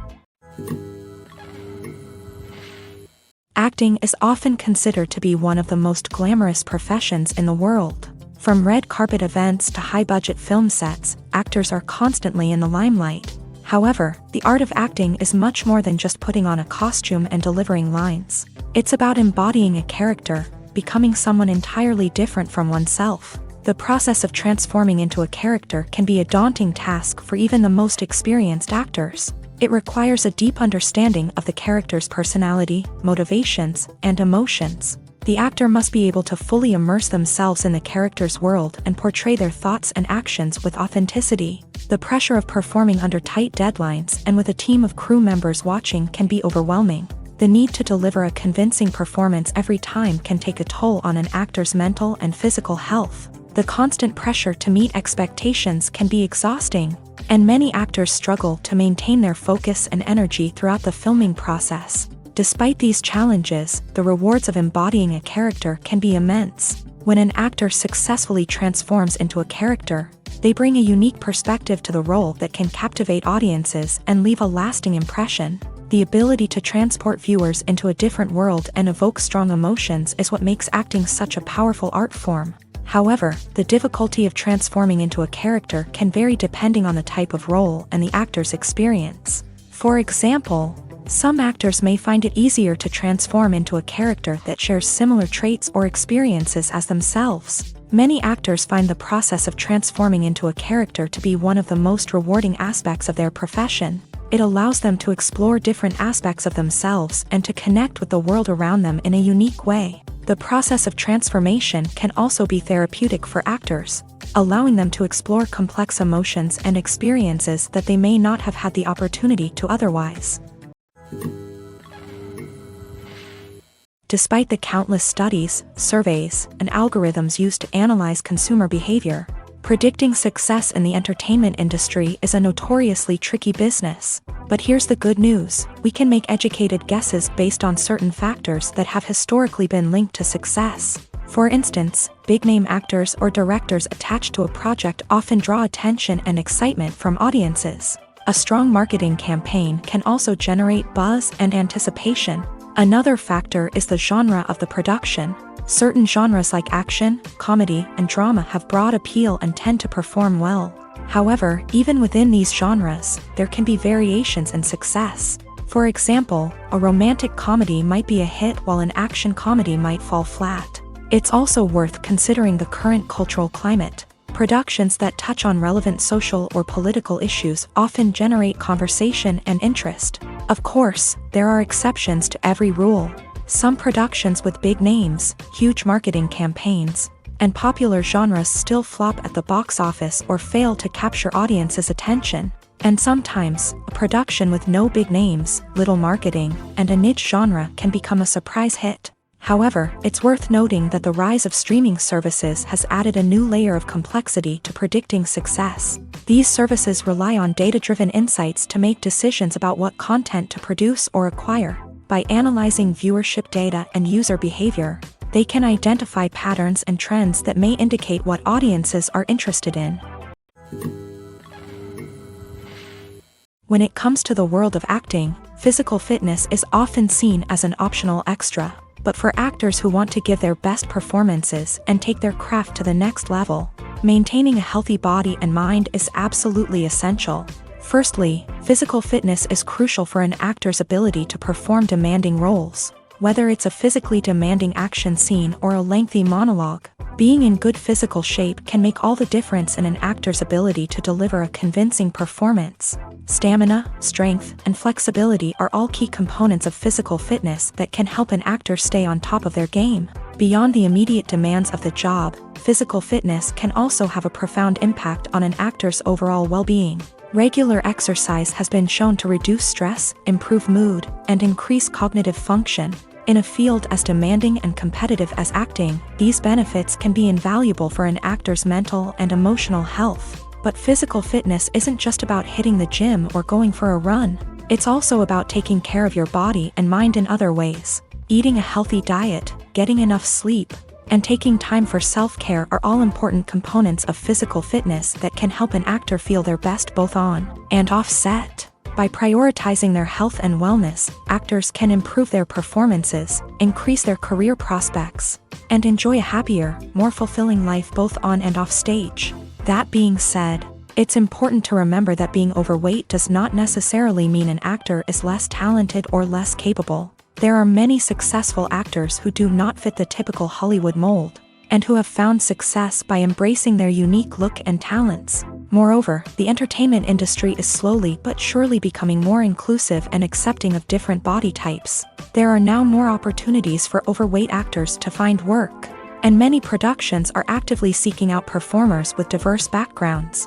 Acting is often considered to be one of the most glamorous professions in the world. From red carpet events to high-budget film sets, actors are constantly in the limelight. However, the art of acting is much more than just putting on a costume and delivering lines. It's about embodying a character, becoming someone entirely different from oneself. The process of transforming into a character can be a daunting task for even the most experienced actors. It requires a deep understanding of the character's personality, motivations, and emotions. The actor must be able to fully immerse themselves in the character's world and portray their thoughts and actions with authenticity. The pressure of performing under tight deadlines and with a team of crew members watching can be overwhelming. The need to deliver a convincing performance every time can take a toll on an actor's mental and physical health. The constant pressure to meet expectations can be exhausting, and many actors struggle to maintain their focus and energy throughout the filming process. Despite these challenges, the rewards of embodying a character can be immense. When an actor successfully transforms into a character, they bring a unique perspective to the role that can captivate audiences and leave a lasting impression. The ability to transport viewers into a different world and evoke strong emotions is what makes acting such a powerful art form. However, the difficulty of transforming into a character can vary depending on the type of role and the actor's experience. For example, some actors may find it easier to transform into a character that shares similar traits or experiences as themselves. Many actors find the process of transforming into a character to be one of the most rewarding aspects of their profession. It allows them to explore different aspects of themselves and to connect with the world around them in a unique way. The process of transformation can also be therapeutic for actors, allowing them to explore complex emotions and experiences that they may not have had the opportunity to otherwise. Despite the countless studies, surveys, and algorithms used to analyze consumer behavior, predicting success in the entertainment industry is a notoriously tricky business. But here's the good news: we can make educated guesses based on certain factors that have historically been linked to success. For instance, big-name actors or directors attached to a project often draw attention and excitement from audiences. A strong marketing campaign can also generate buzz and anticipation. Another factor is the genre of the production. Certain genres like action, comedy, and drama have broad appeal and tend to perform well. However, even within these genres, there can be variations in success. For example, a romantic comedy might be a hit while an action comedy might fall flat. It's also worth considering the current cultural climate. Productions that touch on relevant social or political issues often generate conversation and interest. Of course, there are exceptions to every rule. Some productions with big names, huge marketing campaigns, and popular genres still flop at the box office or fail to capture audiences' attention. And sometimes, a production with no big names, little marketing, and a niche genre can become a surprise hit. However, it's worth noting that the rise of streaming services has added a new layer of complexity to predicting success. These services rely on data-driven insights to make decisions about what content to produce or acquire. By analyzing viewership data and user behavior, they can identify patterns and trends that may indicate what audiences are interested in. When it comes to the world of acting, physical fitness is often seen as an optional extra. But for actors who want to give their best performances and take their craft to the next level, maintaining a healthy body and mind is absolutely essential. Firstly, physical fitness is crucial for an actor's ability to perform demanding roles. Whether it's a physically demanding action scene or a lengthy monologue, being in good physical shape can make all the difference in an actor's ability to deliver a convincing performance. Stamina, strength, and flexibility are all key components of physical fitness that can help an actor stay on top of their game. Beyond the immediate demands of the job, physical fitness can also have a profound impact on an actor's overall well-being. Regular exercise has been shown to reduce stress, improve mood, and increase cognitive function. In a field as demanding and competitive as acting, these benefits can be invaluable for an actor's mental and emotional health. But physical fitness isn't just about hitting the gym or going for a run. It's also about taking care of your body and mind in other ways. Eating a healthy diet, getting enough sleep, and taking time for self-care are all important components of physical fitness that can help an actor feel their best both on and off set. By prioritizing their health and wellness, actors can improve their performances, increase their career prospects, and enjoy a happier, more fulfilling life both on and off stage. That being said, it's important to remember that being overweight does not necessarily mean an actor is less talented or less capable. There are many successful actors who do not fit the typical Hollywood mold, and who have found success by embracing their unique look and talents. Moreover, the entertainment industry is slowly but surely becoming more inclusive and accepting of different body types. There are now more opportunities for overweight actors to find work, and many productions are actively seeking out performers with diverse backgrounds.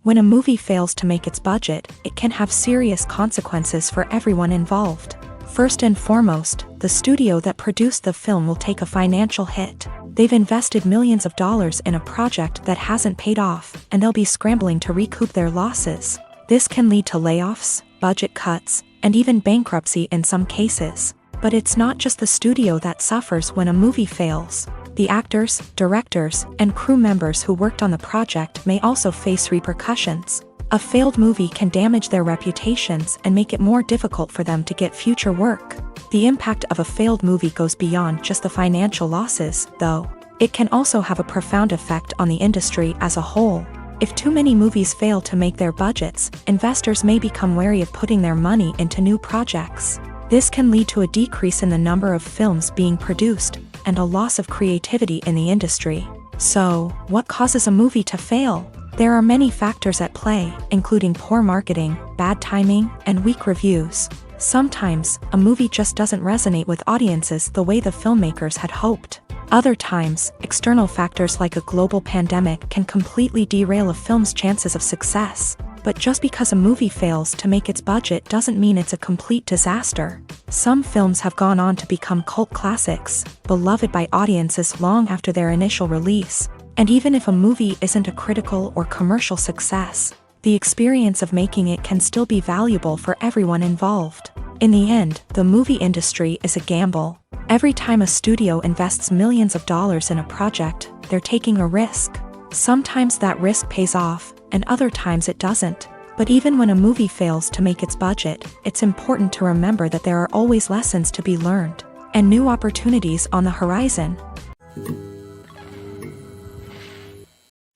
When a movie fails to make its budget, it can have serious consequences for everyone involved. First and foremost, the studio that produced the film will take a financial hit. They've invested millions of dollars in a project that hasn't paid off, and they'll be scrambling to recoup their losses. This can lead to layoffs, budget cuts, and even bankruptcy in some cases. But it's not just the studio that suffers when a movie fails. The actors, directors, and crew members who worked on the project may also face repercussions. A failed movie can damage their reputations and make it more difficult for them to get future work. The impact of a failed movie goes beyond just the financial losses, though. It can also have a profound effect on the industry as a whole. If too many movies fail to make their budgets, investors may become wary of putting their money into new projects. This can lead to a decrease in the number of films being produced, and a loss of creativity in the industry. So, what causes a movie to fail? There are many factors at play, including poor marketing, bad timing, and weak reviews. Sometimes, a movie just doesn't resonate with audiences the way the filmmakers had hoped. Other times, external factors like a global pandemic can completely derail a film's chances of success. But just because a movie fails to make its budget doesn't mean it's a complete disaster. Some films have gone on to become cult classics, beloved by audiences long after their initial release. And even if a movie isn't a critical or commercial success, the experience of making it can still be valuable for everyone involved. In the end, the movie industry is a gamble. Every time a studio invests millions of dollars in a project, they're taking a risk. Sometimes that risk pays off, and other times it doesn't. But even when a movie fails to make its budget, it's important to remember that there are always lessons to be learned, and new opportunities on the horizon.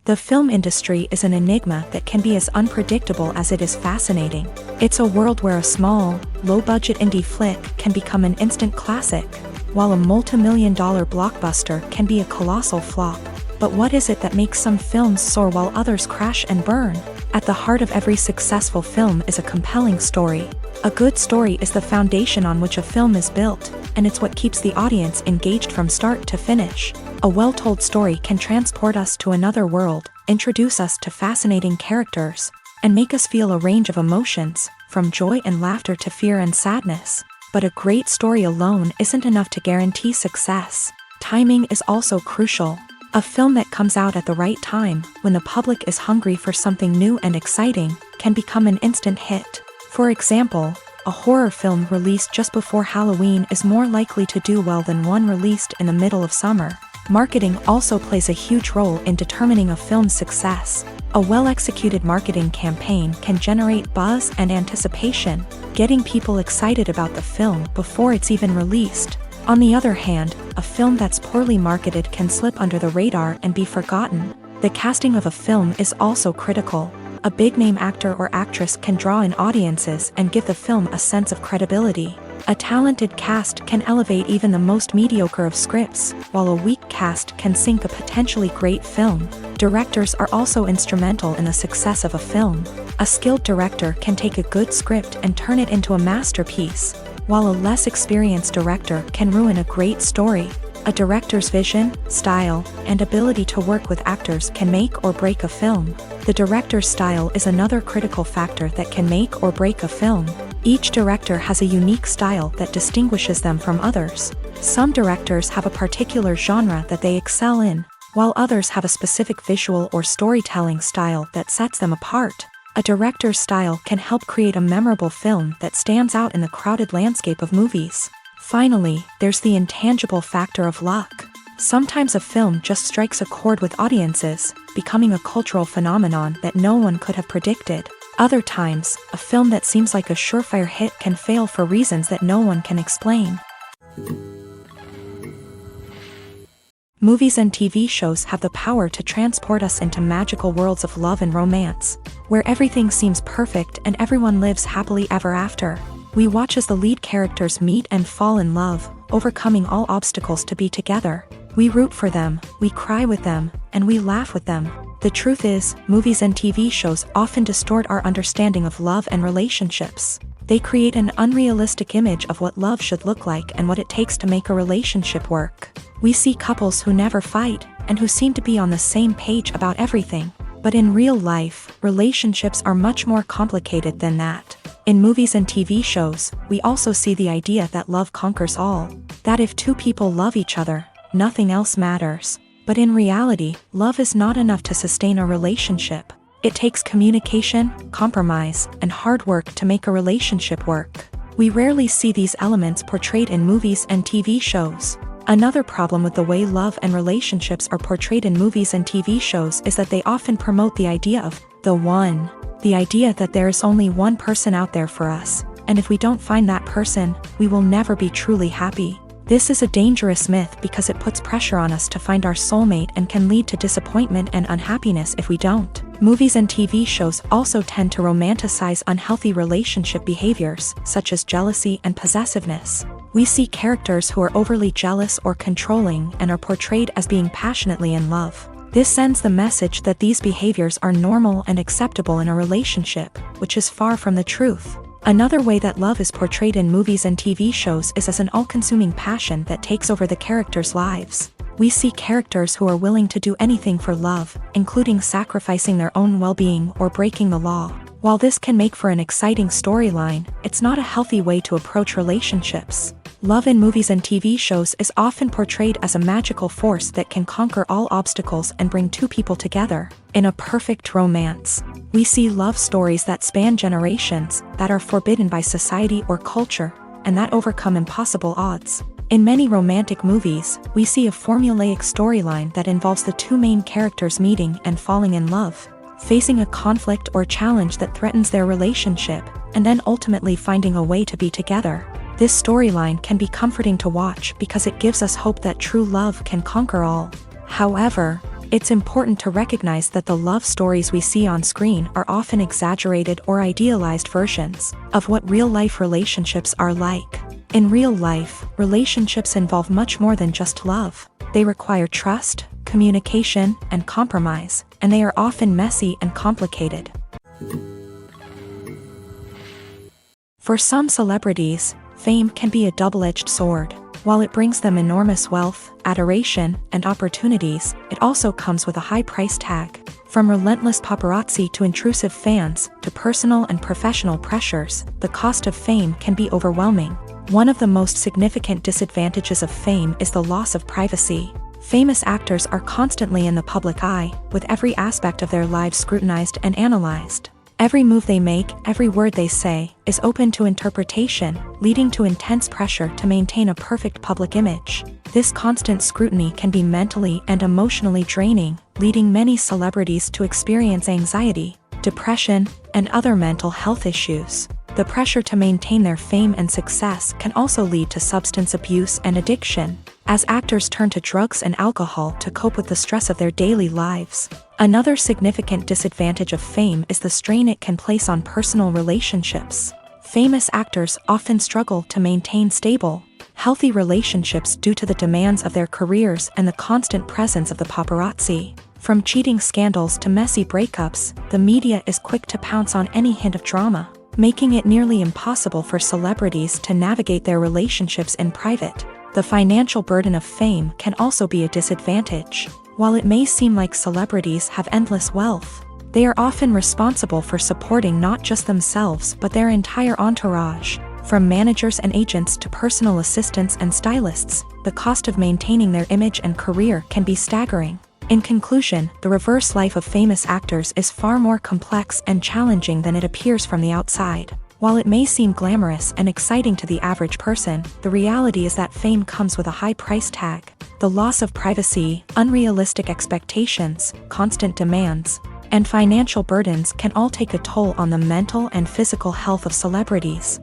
The film industry is an enigma that can be as unpredictable as it is fascinating. It's a world where a small, low-budget indie flick can become an instant classic. while a multi-million-dollar blockbuster can be a colossal flop. But what is it that makes some films soar while others crash and burn? At the heart of every successful film is a compelling story. A good story is the foundation on which a film is built, and it's what keeps the audience engaged from start to finish. A well-told story can transport us to another world, introduce us to fascinating characters, and make us feel a range of emotions, from joy and laughter to fear and sadness. But a great story alone isn't enough to guarantee success. Timing is also crucial. A film that comes out at the right time, when the public is hungry for something new and exciting, can become an instant hit. For example, a horror film released just before Halloween is more likely to do well than one released in the middle of summer. Marketing also plays a huge role in determining a film's success. A well-executed marketing campaign can generate buzz and anticipation, getting people excited about the film before it's even released. On the other hand, a film that's poorly marketed can slip under the radar and be forgotten. The casting of a film is also critical. A big-name actor or actress can draw in audiences and give the film a sense of credibility. A talented cast can elevate even the most mediocre of scripts, while a weak cast can sink a potentially great film. Directors are also instrumental in the success of a film. A skilled director can take a good script and turn it into a masterpiece, while a less experienced director can ruin a great story. A director's vision, style, and ability to work with actors can make or break a film. The director's style is another critical factor that can make or break a film. Each director has a unique style that distinguishes them from others. Some directors have a particular genre that they excel in, while others have a specific visual or storytelling style that sets them apart. A director's style can help create a memorable film that stands out in the crowded landscape of movies. Finally, there's the intangible factor of luck. Sometimes a film just strikes a chord with audiences, becoming a cultural phenomenon that no one could have predicted. Other times, a film that seems like a surefire hit can fail for reasons that no one can explain. Movies and TV shows have the power to transport us into magical worlds of love and romance, where everything seems perfect and everyone lives happily ever after. We watch as the lead characters meet and fall in love, overcoming all obstacles to be together. We root for them, we cry with them, and we laugh with them. The truth is, movies and TV shows often distort our understanding of love and relationships. They create an unrealistic image of what love should look like and what it takes to make a relationship work. We see couples who never fight, and who seem to be on the same page about everything. But in real life, relationships are much more complicated than that. In movies and TV shows, we also see the idea that love conquers all. That if two people love each other, nothing else matters. But in reality, love is not enough to sustain a relationship. It takes communication, compromise, and hard work to make a relationship work. We rarely see these elements portrayed in movies and TV shows. Another problem with the way love and relationships are portrayed in movies and TV shows is that they often promote the idea of the one. The idea that there is only one person out there for us, and if we don't find that person, we will never be truly happy. This is a dangerous myth because it puts pressure on us to find our soulmate and can lead to disappointment and unhappiness if we don't. Movies and TV shows also tend to romanticize unhealthy relationship behaviors, such as jealousy and possessiveness. We see characters who are overly jealous or controlling and are portrayed as being passionately in love. This sends the message that these behaviors are normal and acceptable in a relationship, which is far from the truth. Another way that love is portrayed in movies and TV shows is as an all-consuming passion that takes over the characters' lives. We see characters who are willing to do anything for love, including sacrificing their own well-being or breaking the law. While this can make for an exciting storyline, it's not a healthy way to approach relationships. Love in movies and TV shows is often portrayed as a magical force that can conquer all obstacles and bring two people together. In a perfect romance, we see love stories that span generations, that are forbidden by society or culture, and that overcome impossible odds. In many romantic movies, we see a formulaic storyline that involves the two main characters meeting and falling in love, facing a conflict or challenge that threatens their relationship, and then ultimately finding a way to be together. This storyline can be comforting to watch because it gives us hope that true love can conquer all. However, it's important to recognize that the love stories we see on screen are often exaggerated or idealized versions of what real-life relationships are like. In real life, relationships involve much more than just love. They require trust, communication, and compromise, and they are often messy and complicated. For some celebrities, fame can be a double-edged sword. While it brings them enormous wealth, adoration, and opportunities, it also comes with a high price tag. From relentless paparazzi to intrusive fans, to personal and professional pressures, the cost of fame can be overwhelming. One of the most significant disadvantages of fame is the loss of privacy. Famous actors are constantly in the public eye, with every aspect of their lives scrutinized and analyzed. Every move they make, every word they say, is open to interpretation, leading to intense pressure to maintain a perfect public image. This constant scrutiny can be mentally and emotionally draining, leading many celebrities to experience anxiety, depression, and other mental health issues. The pressure to maintain their fame and success can also lead to substance abuse and addiction, as actors turn to drugs and alcohol to cope with the stress of their daily lives. Another significant disadvantage of fame is the strain it can place on personal relationships. Famous actors often struggle to maintain stable, healthy relationships due to the demands of their careers and the constant presence of the paparazzi. From cheating scandals to messy breakups, the media is quick to pounce on any hint of drama, making it nearly impossible for celebrities to navigate their relationships in private. The financial burden of fame can also be a disadvantage. While it may seem like celebrities have endless wealth, they are often responsible for supporting not just themselves but their entire entourage. From managers and agents to personal assistants and stylists, the cost of maintaining their image and career can be staggering. In conclusion, the reverse life of famous actors is far more complex and challenging than it appears from the outside. While it may seem glamorous and exciting to the average person, the reality is that fame comes with a high price tag. The loss of privacy, unrealistic expectations, constant demands, and financial burdens can all take a toll on the mental and physical health of celebrities.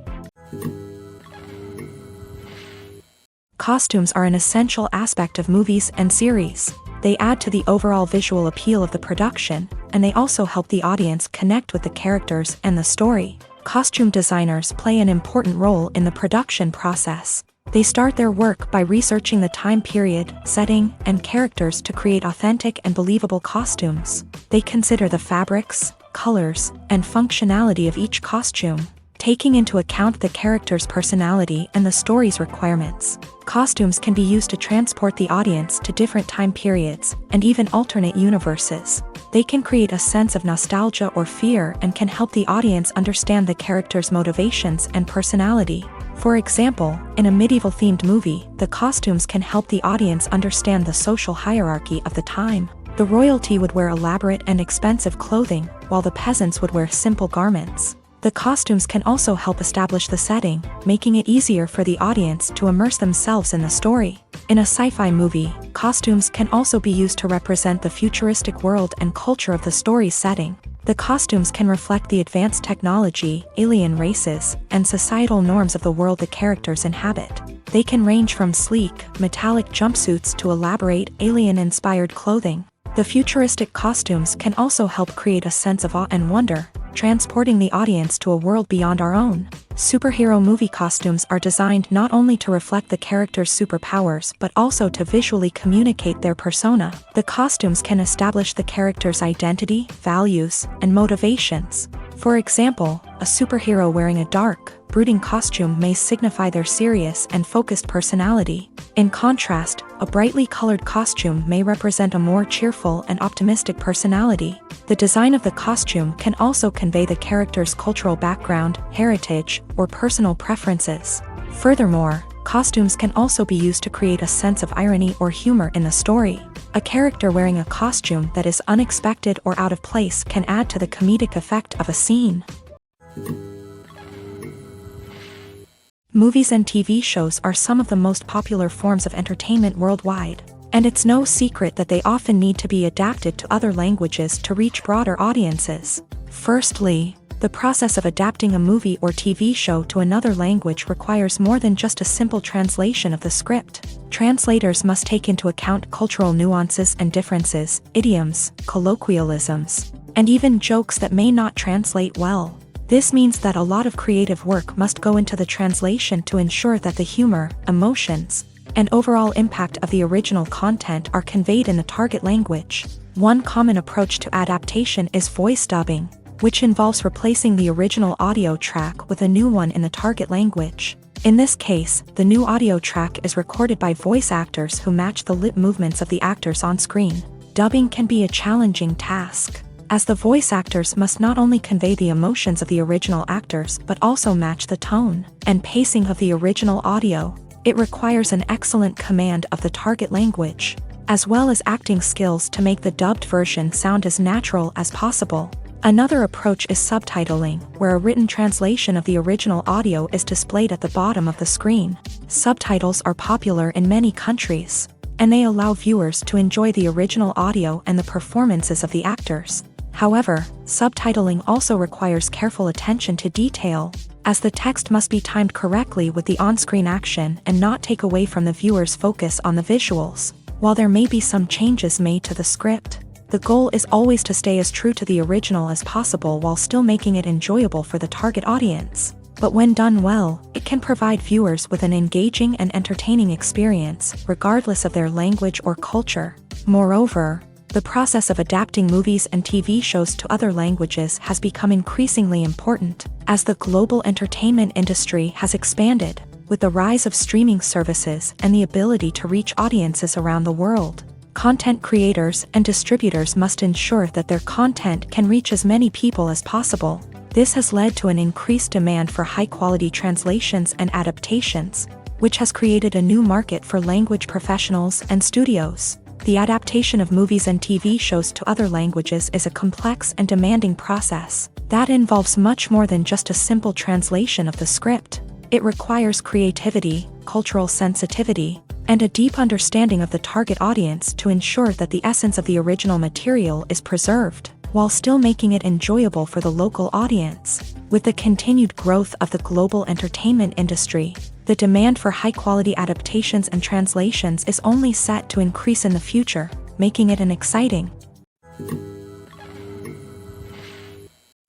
Costumes are an essential aspect of movies and series. They add to the overall visual appeal of the production, and they also help the audience connect with the characters and the story. Costume designers play an important role in the production process. They start their work by researching the time period, setting, and characters to create authentic and believable costumes. They consider the fabrics, colors, and functionality of each costume, taking into account the character's personality and the story's requirements. Costumes can be used to transport the audience to different time periods, and even alternate universes. They can create a sense of nostalgia or fear and can help the audience understand the character's motivations and personality. For example, in a medieval-themed movie, the costumes can help the audience understand the social hierarchy of the time. The royalty would wear elaborate and expensive clothing, while the peasants would wear simple garments. The costumes can also help establish the setting, making it easier for the audience to immerse themselves in the story. In a sci-fi movie, costumes can also be used to represent the futuristic world and culture of the story's setting. The costumes can reflect the advanced technology, alien races, and societal norms of the world the characters inhabit. They can range from sleek, metallic jumpsuits to elaborate, alien-inspired clothing. The futuristic costumes can also help create a sense of awe and wonder, transporting the audience to a world beyond our own. Superhero movie costumes are designed not only to reflect the character's superpowers but also to visually communicate their persona. The costumes can establish the character's identity, values, and motivations. For example, a superhero wearing a dark, brooding costume may signify their serious and focused personality. In contrast, a brightly colored costume may represent a more cheerful and optimistic personality. The design of the costume can also convey the character's cultural background, heritage, or personal preferences. Furthermore, costumes can also be used to create a sense of irony or humor in the story. A character wearing a costume that is unexpected or out of place can add to the comedic effect of a scene. Movies and TV shows are some of the most popular forms of entertainment worldwide, and it's no secret that they often need to be adapted to other languages to reach broader audiences. Firstly, the process of adapting a movie or TV show to another language requires more than just a simple translation of the script. Translators must take into account cultural nuances and differences, idioms, colloquialisms, and even jokes that may not translate well. This means that a lot of creative work must go into the translation to ensure that the humor, emotions, and overall impact of the original content are conveyed in the target language. One common approach to adaptation is voice dubbing, which involves replacing the original audio track with a new one in the target language. In this case, the new audio track is recorded by voice actors who match the lip movements of the actors on screen. Dubbing can be a challenging task, as the voice actors must not only convey the emotions of the original actors but also match the tone and pacing of the original audio. It requires an excellent command of the target language, as well as acting skills to make the dubbed version sound as natural as possible. Another approach is subtitling, where a written translation of the original audio is displayed at the bottom of the screen. Subtitles are popular in many countries, and they allow viewers to enjoy the original audio and the performances of the actors. However, subtitling also requires careful attention to detail, as the text must be timed correctly with the on-screen action and not take away from the viewer's focus on the visuals. While there may be some changes made to the script, the goal is always to stay as true to the original as possible while still making it enjoyable for the target audience. But when done well, it can provide viewers with an engaging and entertaining experience, regardless of their language or culture. Moreover, the process of adapting movies and TV shows to other languages has become increasingly important, as the global entertainment industry has expanded, with the rise of streaming services and the ability to reach audiences around the world. Content creators and distributors must ensure that their content can reach as many people as possible. This has led to an increased demand for high-quality translations and adaptations, which has created a new market for language professionals and studios. The adaptation of movies and TV shows to other languages is a complex and demanding process that involves much more than just a simple translation of the script. It requires creativity, cultural sensitivity, and a deep understanding of the target audience to ensure that the essence of the original material is preserved, while still making it enjoyable for the local audience. With the continued growth of the global entertainment industry, the demand for high-quality adaptations and translations is only set to increase in the future, making it an exciting.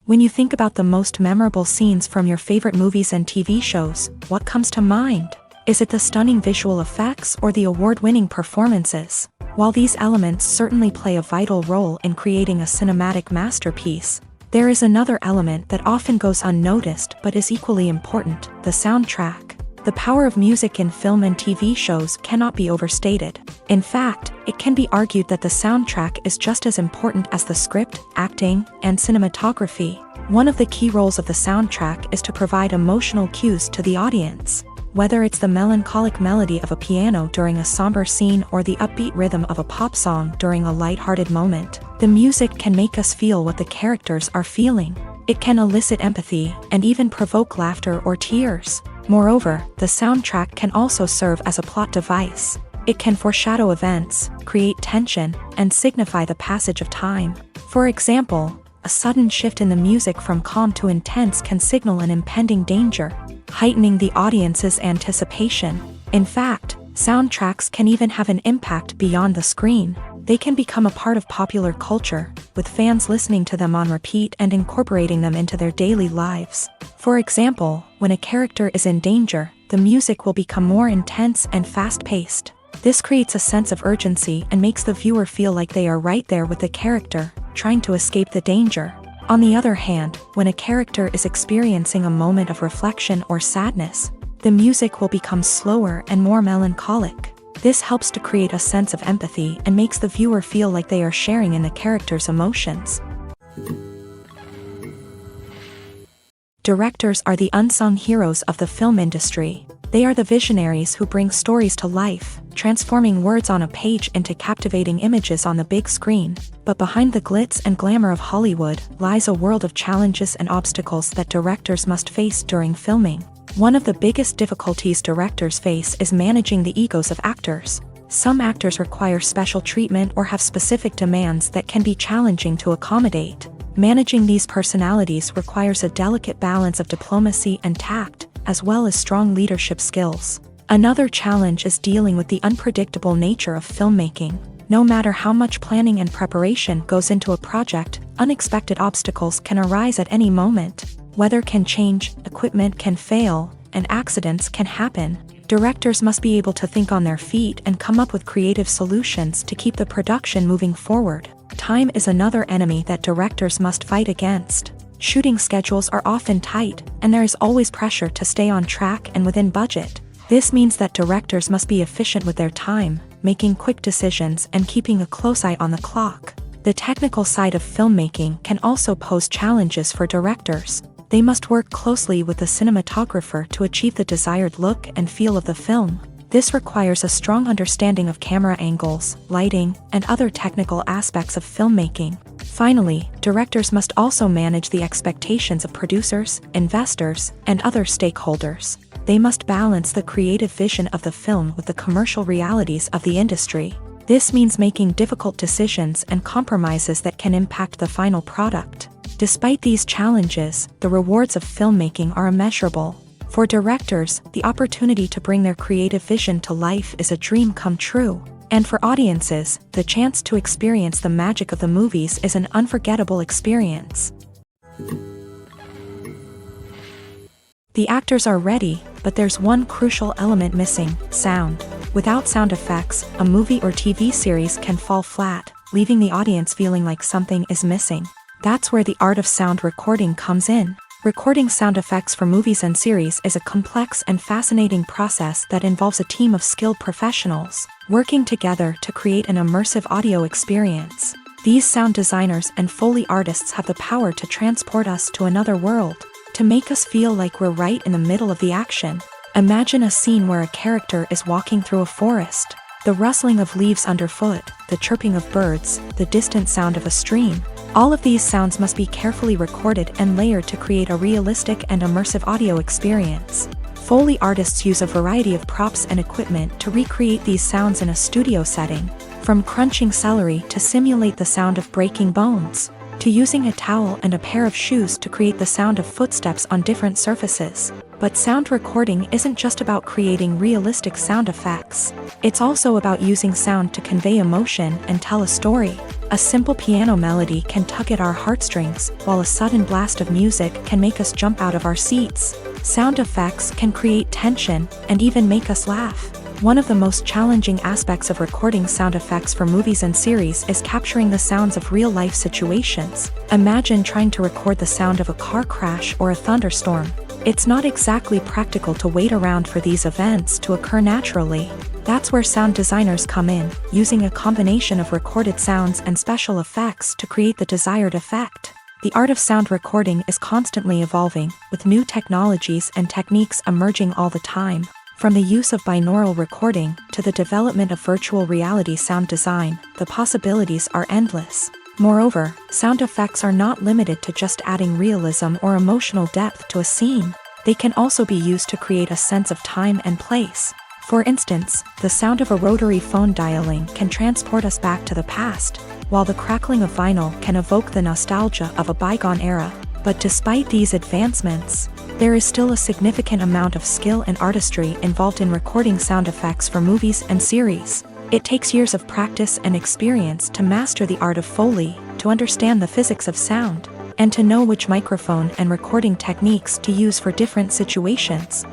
When you think about the most memorable scenes from your favorite movies and TV shows, what comes to mind? Is it the stunning visual effects or the award-winning performances? While these elements certainly play a vital role in creating a cinematic masterpiece, there is another element that often goes unnoticed but is equally important: the soundtrack. The power of music in film and TV shows cannot be overstated. In fact, it can be argued that the soundtrack is just as important as the script, acting, and cinematography. One of the key roles of the soundtrack is to provide emotional cues to the audience. Whether it's the melancholic melody of a piano during a somber scene or the upbeat rhythm of a pop song during a lighthearted moment, the music can make us feel what the characters are feeling. It can elicit empathy and even provoke laughter or tears. Moreover, the soundtrack can also serve as a plot device. It can foreshadow events, create tension, and signify the passage of time. For example, a sudden shift in the music from calm to intense can signal an impending danger, heightening the audience's anticipation. In fact, soundtracks can even have an impact beyond the screen. They can become a part of popular culture, with fans listening to them on repeat and incorporating them into their daily lives. For example, when a character is in danger, the music will become more intense and fast-paced. This creates a sense of urgency and makes the viewer feel like they are right there with the character, trying to escape the danger. On the other hand, when a character is experiencing a moment of reflection or sadness, the music will become slower and more melancholic. This helps to create a sense of empathy and makes the viewer feel like they are sharing in the character's emotions. Directors are the unsung heroes of the film industry. They are the visionaries who bring stories to life, transforming words on a page into captivating images on the big screen. But behind the glitz and glamour of Hollywood lies a world of challenges and obstacles that directors must face during filming. One of the biggest difficulties directors face is managing the egos of actors. Some actors require special treatment or have specific demands that can be challenging to accommodate. Managing these personalities requires a delicate balance of diplomacy and tact, as well as strong leadership skills. Another challenge is dealing with the unpredictable nature of filmmaking. No matter how much planning and preparation goes into a project, unexpected obstacles can arise at any moment. Weather can change, equipment can fail, and accidents can happen. Directors must be able to think on their feet and come up with creative solutions to keep the production moving forward. Time is another enemy that directors must fight against. Shooting schedules are often tight, and there is always pressure to stay on track and within budget. This means that directors must be efficient with their time, making quick decisions and keeping a close eye on the clock. The technical side of filmmaking can also pose challenges for directors. They must work closely with the cinematographer to achieve the desired look and feel of the film. This requires a strong understanding of camera angles, lighting, and other technical aspects of filmmaking. Finally, directors must also manage the expectations of producers, investors, and other stakeholders. They must balance the creative vision of the film with the commercial realities of the industry. This means making difficult decisions and compromises that can impact the final product. Despite these challenges, the rewards of filmmaking are immeasurable. For directors, the opportunity to bring their creative vision to life is a dream come true. And for audiences, the chance to experience the magic of the movies is an unforgettable experience. The actors are ready, but there's one crucial element missing: sound. Without sound effects, a movie or TV series can fall flat, leaving the audience feeling like something is missing. That's where the art of sound recording comes in. Recording sound effects for movies and series is a complex and fascinating process that involves a team of skilled professionals working together to create an immersive audio experience. These sound designers and Foley artists have the power to transport us to another world, to make us feel like we're right in the middle of the action. Imagine a scene where a character is walking through a forest. The rustling of leaves underfoot, the chirping of birds, the distant sound of a stream. All of these sounds must be carefully recorded and layered to create a realistic and immersive audio experience. Foley artists use a variety of props and equipment to recreate these sounds in a studio setting, from crunching celery to simulate the sound of breaking bones, to using a towel and a pair of shoes to create the sound of footsteps on different surfaces. But sound recording isn't just about creating realistic sound effects. It's also about using sound to convey emotion and tell a story. A simple piano melody can tug at our heartstrings, while a sudden blast of music can make us jump out of our seats. Sound effects can create tension and even make us laugh. One of the most challenging aspects of recording sound effects for movies and series is capturing the sounds of real-life situations. Imagine trying to record the sound of a car crash or a thunderstorm. It's not exactly practical to wait around for these events to occur naturally. That's where sound designers come in, using a combination of recorded sounds and special effects to create the desired effect. The art of sound recording is constantly evolving, with new technologies and techniques emerging all the time. From the use of binaural recording to the development of virtual reality sound design, the possibilities are endless. Moreover, sound effects are not limited to just adding realism or emotional depth to a scene. They can also be used to create a sense of time and place. For instance, the sound of a rotary phone dialing can transport us back to the past, while the crackling of vinyl can evoke the nostalgia of a bygone era. But despite these advancements, there is still a significant amount of skill and artistry involved in recording sound effects for movies and series. It takes years of practice and experience to master the art of Foley, to understand the physics of sound, and to know which microphone and recording techniques to use for different situations.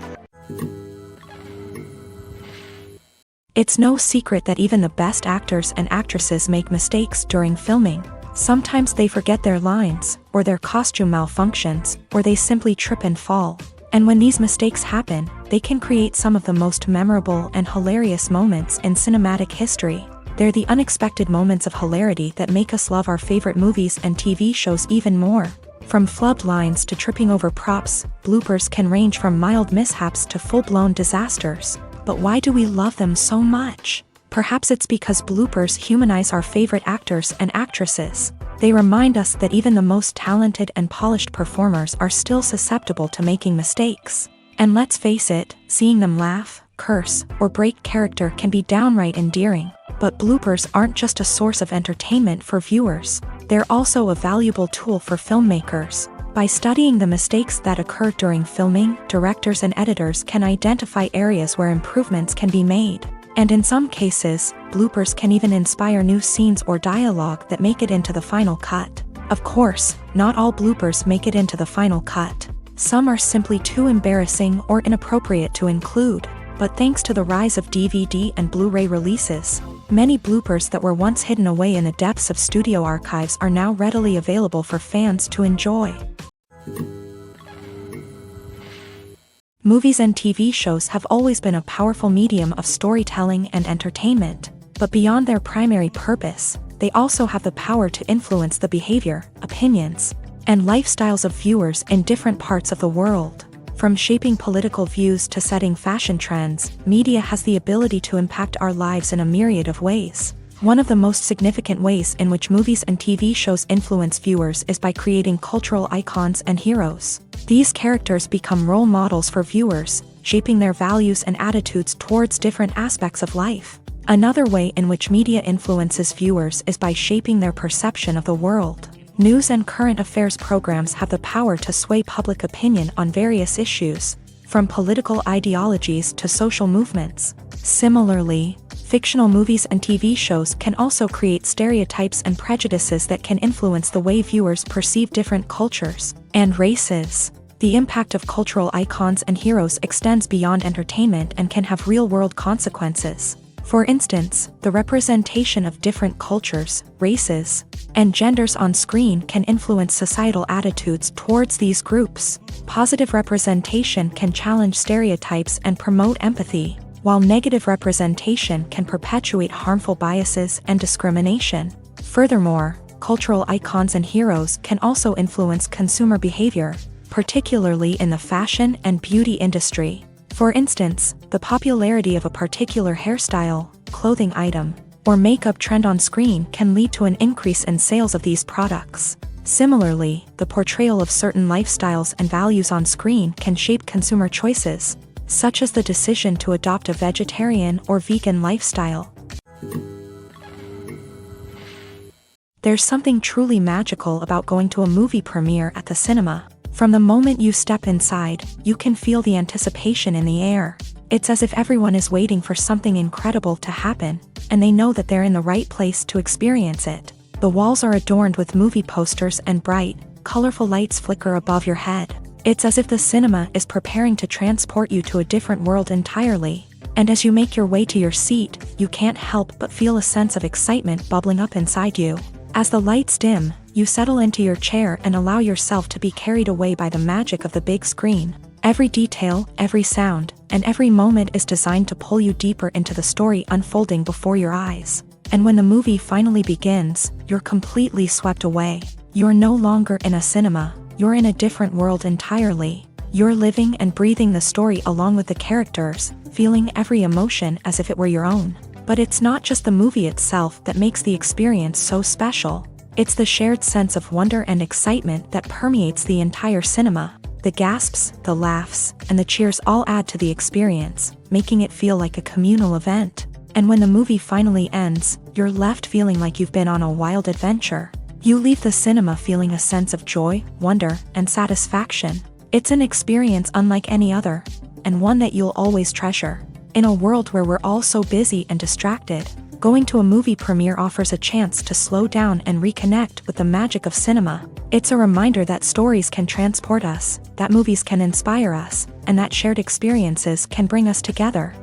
It's no secret that even the best actors and actresses make mistakes during filming. Sometimes they forget their lines, or their costume malfunctions, or they simply trip and fall. And when these mistakes happen, they can create some of the most memorable and hilarious moments in cinematic history. They're the unexpected moments of hilarity that make us love our favorite movies and TV shows even more. From flubbed lines to tripping over props, bloopers can range from mild mishaps to full-blown disasters. But why do we love them so much? Perhaps it's because bloopers humanize our favorite actors and actresses. They remind us that even the most talented and polished performers are still susceptible to making mistakes. And let's face it, seeing them laugh, curse, or break character can be downright endearing. But bloopers aren't just a source of entertainment for viewers. They're also a valuable tool for filmmakers. By studying the mistakes that occur during filming, directors and editors can identify areas where improvements can be made. And in some cases, bloopers can even inspire new scenes or dialogue that make it into the final cut. Of course, not all bloopers make it into the final cut. Some are simply too embarrassing or inappropriate to include. But thanks to the rise of DVD and Blu-ray releases, many bloopers that were once hidden away in the depths of studio archives are now readily available for fans to enjoy. Movies and TV shows have always been a powerful medium of storytelling and entertainment, but beyond their primary purpose, they also have the power to influence the behavior, opinions, and lifestyles of viewers in different parts of the world. From shaping political views to setting fashion trends, media has the ability to impact our lives in a myriad of ways. One of the most significant ways in which movies and TV shows influence viewers is by creating cultural icons and heroes. These characters become role models for viewers, shaping their values and attitudes towards different aspects of life. Another way in which media influences viewers is by shaping their perception of the world. News and current affairs programs have the power to sway public opinion on various issues, from political ideologies to social movements. Similarly, fictional movies and TV shows can also create stereotypes and prejudices that can influence the way viewers perceive different cultures and races. The impact of cultural icons and heroes extends beyond entertainment and can have real-world consequences. For instance, the representation of different cultures, races, and genders on screen can influence societal attitudes towards these groups. Positive representation can challenge stereotypes and promote empathy, while negative representation can perpetuate harmful biases and discrimination. Furthermore, cultural icons and heroes can also influence consumer behavior, particularly in the fashion and beauty industry. For instance, the popularity of a particular hairstyle, clothing item, or makeup trend on screen can lead to an increase in sales of these products. Similarly, the portrayal of certain lifestyles and values on screen can shape consumer choices, such as the decision to adopt a vegetarian or vegan lifestyle. There's something truly magical about going to a movie premiere at the cinema. From the moment you step inside, you can feel the anticipation in the air. It's as if everyone is waiting for something incredible to happen, and they know that they're in the right place to experience it. The walls are adorned with movie posters and bright, colorful lights flicker above your head. It's as if the cinema is preparing to transport you to a different world entirely. And as you make your way to your seat, you can't help but feel a sense of excitement bubbling up inside you. As the lights dim, you settle into your chair and allow yourself to be carried away by the magic of the big screen. Every detail, every sound, and every moment is designed to pull you deeper into the story unfolding before your eyes. And when the movie finally begins, you're completely swept away. You're no longer in a cinema, you're in a different world entirely. You're living and breathing the story along with the characters, feeling every emotion as if it were your own. But it's not just the movie itself that makes the experience so special. It's the shared sense of wonder and excitement that permeates the entire cinema. The gasps, the laughs, and the cheers all add to the experience, making it feel like a communal event. And when the movie finally ends, you're left feeling like you've been on a wild adventure. You leave the cinema feeling a sense of joy, wonder, and satisfaction. It's an experience unlike any other, and one that you'll always treasure. In a world where we're all so busy and distracted, going to a movie premiere offers a chance to slow down and reconnect with the magic of cinema. It's a reminder that stories can transport us, that movies can inspire us, and that shared experiences can bring us together.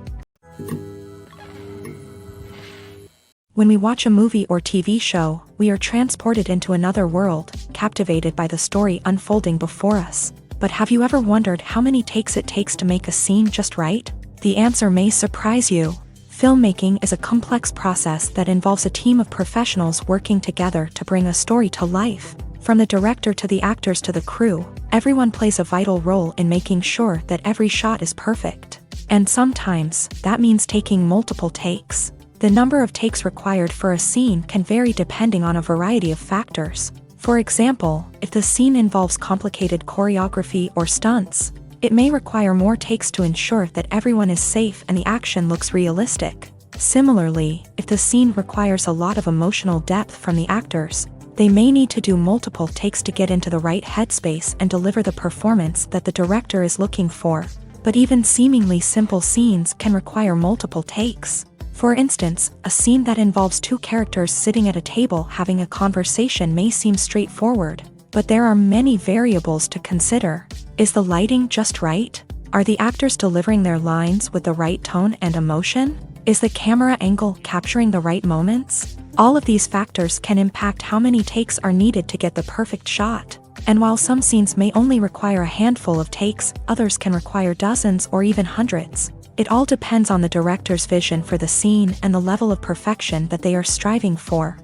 When we watch a movie or TV show, we are transported into another world, captivated by the story unfolding before us. But have you ever wondered how many takes it takes to make a scene just right? The answer may surprise you. Filmmaking is a complex process that involves a team of professionals working together to bring a story to life. From the director to the actors to the crew, everyone plays a vital role in making sure that every shot is perfect. And sometimes, that means taking multiple takes. The number of takes required for a scene can vary depending on a variety of factors. For example, if the scene involves complicated choreography or stunts, it may require more takes to ensure that everyone is safe and the action looks realistic. Similarly, if the scene requires a lot of emotional depth from the actors, they may need to do multiple takes to get into the right headspace and deliver the performance that the director is looking for. But even seemingly simple scenes can require multiple takes. For instance, a scene that involves two characters sitting at a table having a conversation may seem straightforward, but there are many variables to consider. Is the lighting just right? Are the actors delivering their lines with the right tone and emotion? Is the camera angle capturing the right moments? All of these factors can impact how many takes are needed to get the perfect shot. And while some scenes may only require a handful of takes, others can require dozens or even hundreds. It all depends on the director's vision for the scene and the level of perfection that they are striving for.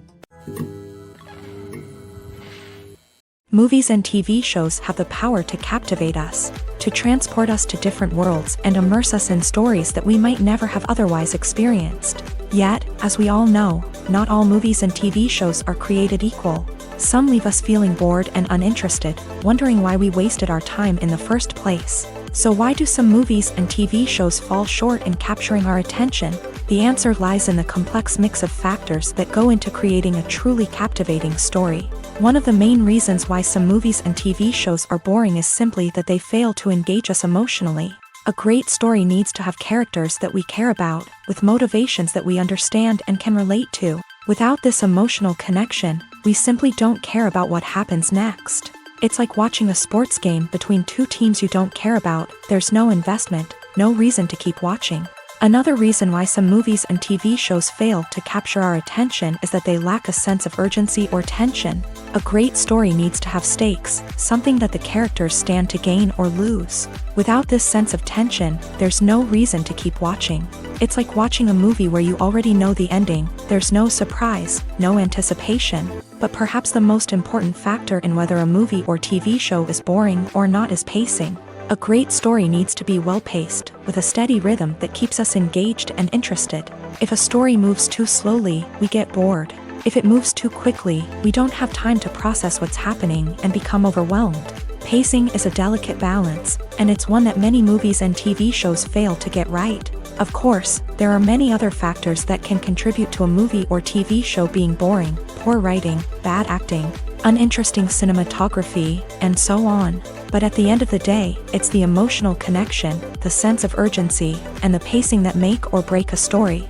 Movies and TV shows have the power to captivate us, to transport us to different worlds and immerse us in stories that we might never have otherwise experienced. Yet, as we all know, not all movies and TV shows are created equal. Some leave us feeling bored and uninterested, wondering why we wasted our time in the first place. So why do some movies and TV shows fall short in capturing our attention? The answer lies in the complex mix of factors that go into creating a truly captivating story. One of the main reasons why some movies and TV shows are boring is simply that they fail to engage us emotionally. A great story needs to have characters that we care about, with motivations that we understand and can relate to. Without this emotional connection, we simply don't care about what happens next. It's like watching a sports game between two teams you don't care about. There's no investment, no reason to keep watching. Another reason why some movies and TV shows fail to capture our attention is that they lack a sense of urgency or tension. A great story needs to have stakes, something that the characters stand to gain or lose. Without this sense of tension, there's no reason to keep watching. It's like watching a movie where you already know the ending. There's no surprise, no anticipation. But perhaps the most important factor in whether a movie or TV show is boring or not is pacing. A great story needs to be well-paced, with a steady rhythm that keeps us engaged and interested. If a story moves too slowly, we get bored. If it moves too quickly, we don't have time to process what's happening and become overwhelmed. Pacing is a delicate balance, and it's one that many movies and TV shows fail to get right. Of course, there are many other factors that can contribute to a movie or TV show being boring: poor writing, bad acting, uninteresting cinematography, and so on. But at the end of the day, it's the emotional connection, the sense of urgency, and the pacing that make or break a story.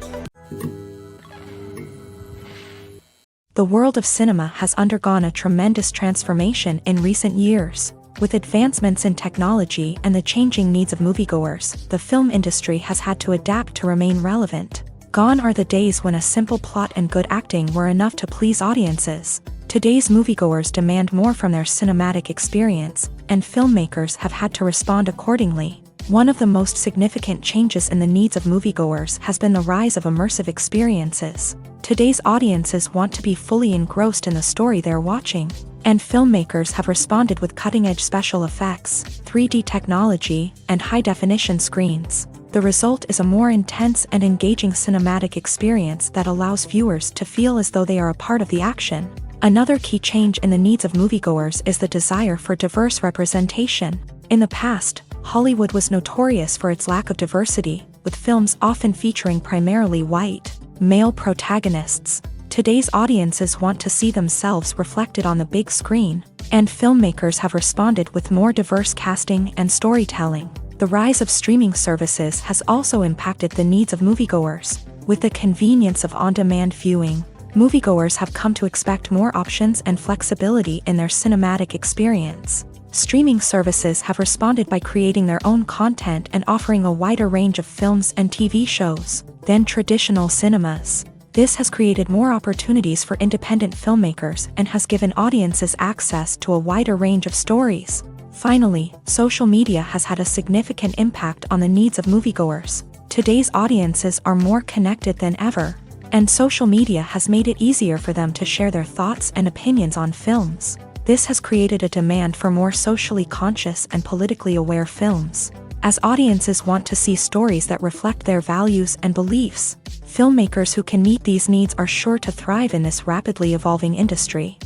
The world of cinema has undergone a tremendous transformation in recent years. With advancements in technology and the changing needs of moviegoers, the film industry has had to adapt to remain relevant. Gone are the days when a simple plot and good acting were enough to please audiences. Today's moviegoers demand more from their cinematic experience, and filmmakers have had to respond accordingly. One of the most significant changes in the needs of moviegoers has been the rise of immersive experiences. Today's audiences want to be fully engrossed in the story they're watching, and filmmakers have responded with cutting-edge special effects, 3D technology, and high-definition screens. The result is a more intense and engaging cinematic experience that allows viewers to feel as though they are a part of the action. Another key change in the needs of moviegoers is the desire for diverse representation. In the past, Hollywood was notorious for its lack of diversity, with films often featuring primarily white, male protagonists. Today's audiences want to see themselves reflected on the big screen, and filmmakers have responded with more diverse casting and storytelling. The rise of streaming services has also impacted the needs of moviegoers. With the convenience of on-demand viewing, moviegoers have come to expect more options and flexibility in their cinematic experience. Streaming services have responded by creating their own content and offering a wider range of films and TV shows than traditional cinemas. This has created more opportunities for independent filmmakers and has given audiences access to a wider range of stories. Finally, social media has had a significant impact on the needs of moviegoers. Today's audiences are more connected than ever, and social media has made it easier for them to share their thoughts and opinions on films. This has created a demand for more socially conscious and politically aware films. As audiences want to see stories that reflect their values and beliefs, filmmakers who can meet these needs are sure to thrive in this rapidly evolving industry.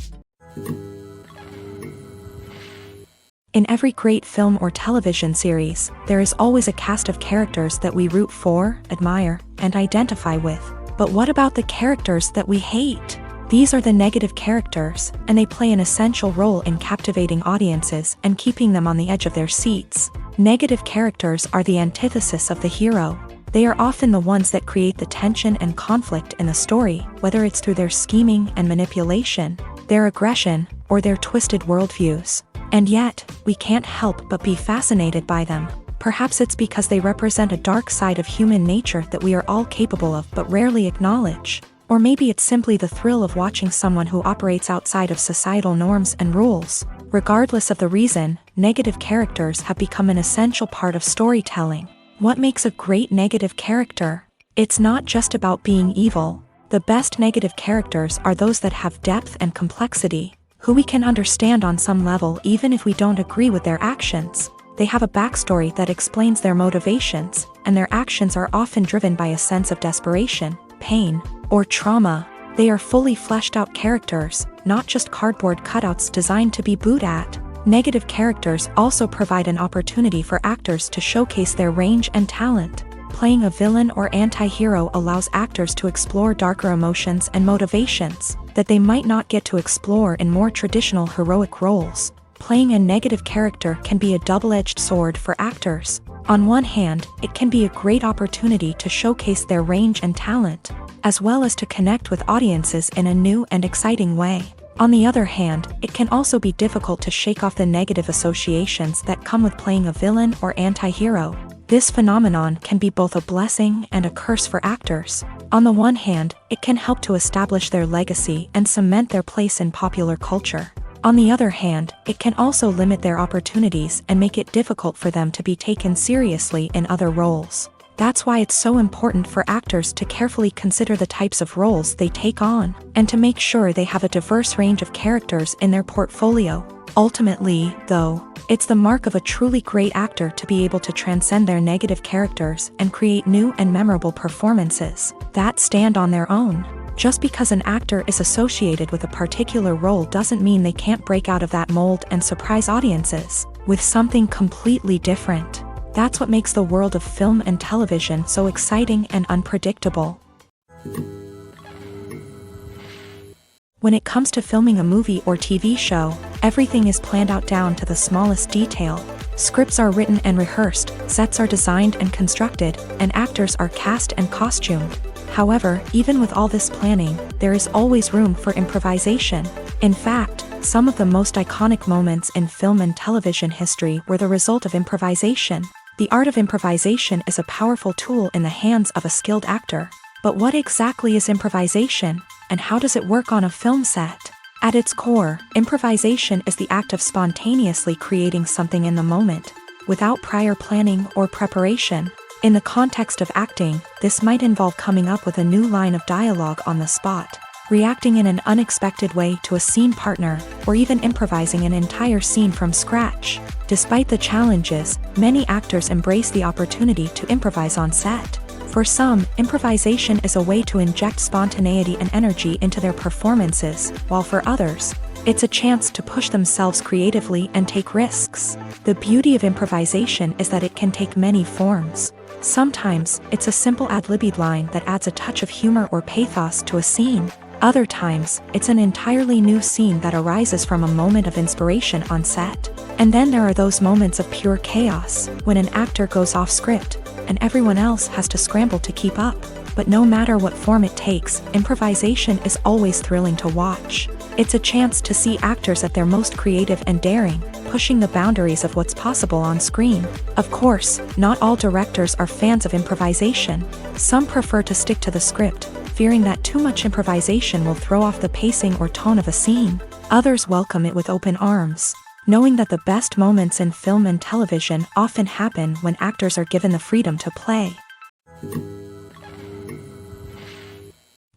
In every great film or television series, there is always a cast of characters that we root for, admire, and identify with. But what about the characters that we hate? These are the negative characters, and they play an essential role in captivating audiences and keeping them on the edge of their seats. Negative characters are the antithesis of the hero. They are often the ones that create the tension and conflict in the story, whether it's through their scheming and manipulation, their aggression, or their twisted worldviews. And yet, we can't help but be fascinated by them. Perhaps it's because they represent a dark side of human nature that we are all capable of but rarely acknowledge. Or maybe it's simply the thrill of watching someone who operates outside of societal norms and rules. Regardless of the reason, negative characters have become an essential part of storytelling. What makes a great negative character? It's not just about being evil. The best negative characters are those that have depth and complexity, who we can understand on some level even if we don't agree with their actions. They have a backstory that explains their motivations, and their actions are often driven by a sense of desperation, pain, or trauma. They are fully fleshed out characters, not just cardboard cutouts designed to be booed at. Negative characters also provide an opportunity for actors to showcase their range and talent. Playing a villain or anti-hero allows actors to explore darker emotions and motivations that they might not get to explore in more traditional heroic roles. Playing a negative character can be a double-edged sword for actors. On one hand, it can be a great opportunity to showcase their range and talent, as well as to connect with audiences in a new and exciting way. On the other hand, it can also be difficult to shake off the negative associations that come with playing a villain or anti-hero. This phenomenon can be both a blessing and a curse for actors. On the one hand, it can help to establish their legacy and cement their place in popular culture. On the other hand, it can also limit their opportunities and make it difficult for them to be taken seriously in other roles. That's why it's so important for actors to carefully consider the types of roles they take on, and to make sure they have a diverse range of characters in their portfolio. Ultimately, though, it's the mark of a truly great actor to be able to transcend their negative characters and create new and memorable performances that stand on their own. Just because an actor is associated with a particular role doesn't mean they can't break out of that mold and surprise audiences with something completely different. That's what makes the world of film and television so exciting and unpredictable. When it comes to filming a movie or TV show, everything is planned out down to the smallest detail. Scripts are written and rehearsed, sets are designed and constructed, and actors are cast and costumed. However, even with all this planning, there is always room for improvisation. In fact, some of the most iconic moments in film and television history were the result of improvisation. The art of improvisation is a powerful tool in the hands of a skilled actor. But what exactly is improvisation, and how does it work on a film set? At its core, improvisation is the act of spontaneously creating something in the moment, without prior planning or preparation. In the context of acting, this might involve coming up with a new line of dialogue on the spot, reacting in an unexpected way to a scene partner, or even improvising an entire scene from scratch. Despite the challenges, many actors embrace the opportunity to improvise on set. For some, improvisation is a way to inject spontaneity and energy into their performances, while for others, it's a chance to push themselves creatively and take risks. The beauty of improvisation is that it can take many forms. Sometimes, it's a simple ad-libbed line that adds a touch of humor or pathos to a scene. Other times, it's an entirely new scene that arises from a moment of inspiration on set. And then there are those moments of pure chaos, when an actor goes off script, and everyone else has to scramble to keep up. But no matter what form it takes, improvisation is always thrilling to watch. It's a chance to see actors at their most creative and daring, pushing the boundaries of what's possible on screen. Of course, not all directors are fans of improvisation. Some prefer to stick to the script, fearing that too much improvisation will throw off the pacing or tone of a scene. Others welcome it with open arms, knowing that the best moments in film and television often happen when actors are given the freedom to play.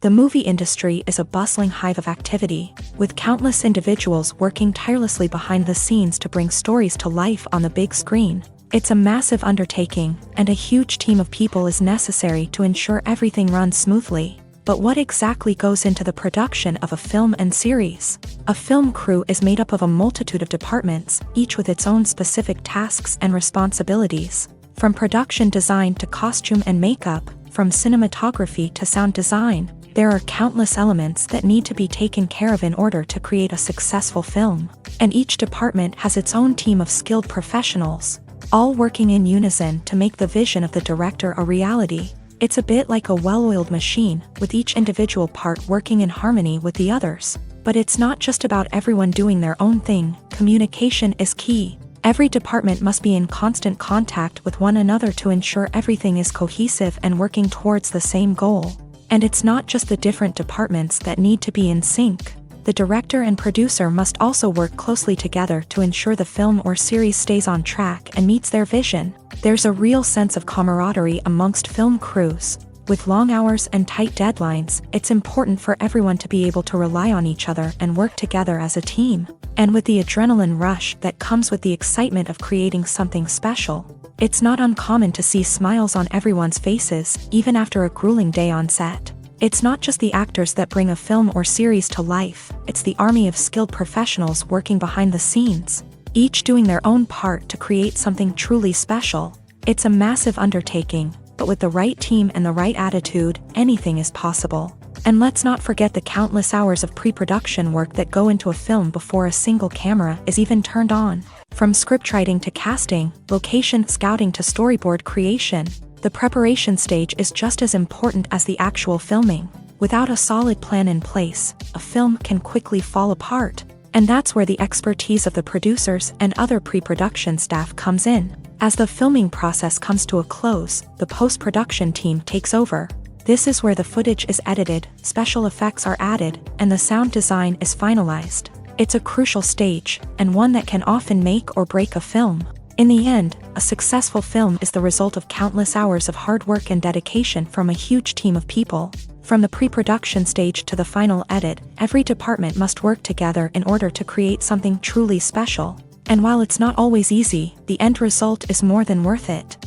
The movie industry is a bustling hive of activity, with countless individuals working tirelessly behind the scenes to bring stories to life on the big screen. It's a massive undertaking, and a huge team of people is necessary to ensure everything runs smoothly. But what exactly goes into the production of a film and series? A film crew is made up of a multitude of departments, each with its own specific tasks and responsibilities. From production design to costume and makeup, from cinematography to sound design, there are countless elements that need to be taken care of in order to create a successful film. And each department has its own team of skilled professionals, all working in unison to make the vision of the director a reality. It's a bit like a well-oiled machine, with each individual part working in harmony with the others. But it's not just about everyone doing their own thing, communication is key. Every department must be in constant contact with one another to ensure everything is cohesive and working towards the same goal. And it's not just the different departments that need to be in sync. The director and producer must also work closely together to ensure the film or series stays on track and meets their vision. There's a real sense of camaraderie amongst film crews. With long hours and tight deadlines, it's important for everyone to be able to rely on each other and work together as a team. And with the adrenaline rush that comes with the excitement of creating something special, it's not uncommon to see smiles on everyone's faces, even after a grueling day on set. It's not just the actors that bring a film or series to life, it's the army of skilled professionals working behind the scenes, each doing their own part to create something truly special. It's a massive undertaking, but with the right team and the right attitude, anything is possible. And let's not forget the countless hours of pre-production work that go into a film before a single camera is even turned on. From scriptwriting to casting, location scouting to storyboard creation, the preparation stage is just as important as the actual filming. Without a solid plan in place, a film can quickly fall apart. And that's where the expertise of the producers and other pre-production staff comes in. As the filming process comes to a close, the post-production team takes over. This is where the footage is edited, special effects are added, and the sound design is finalized. It's a crucial stage, and one that can often make or break a film. In the end, a successful film is the result of countless hours of hard work and dedication from a huge team of people. From the pre-production stage to the final edit, every department must work together in order to create something truly special. And while it's not always easy, the end result is more than worth it.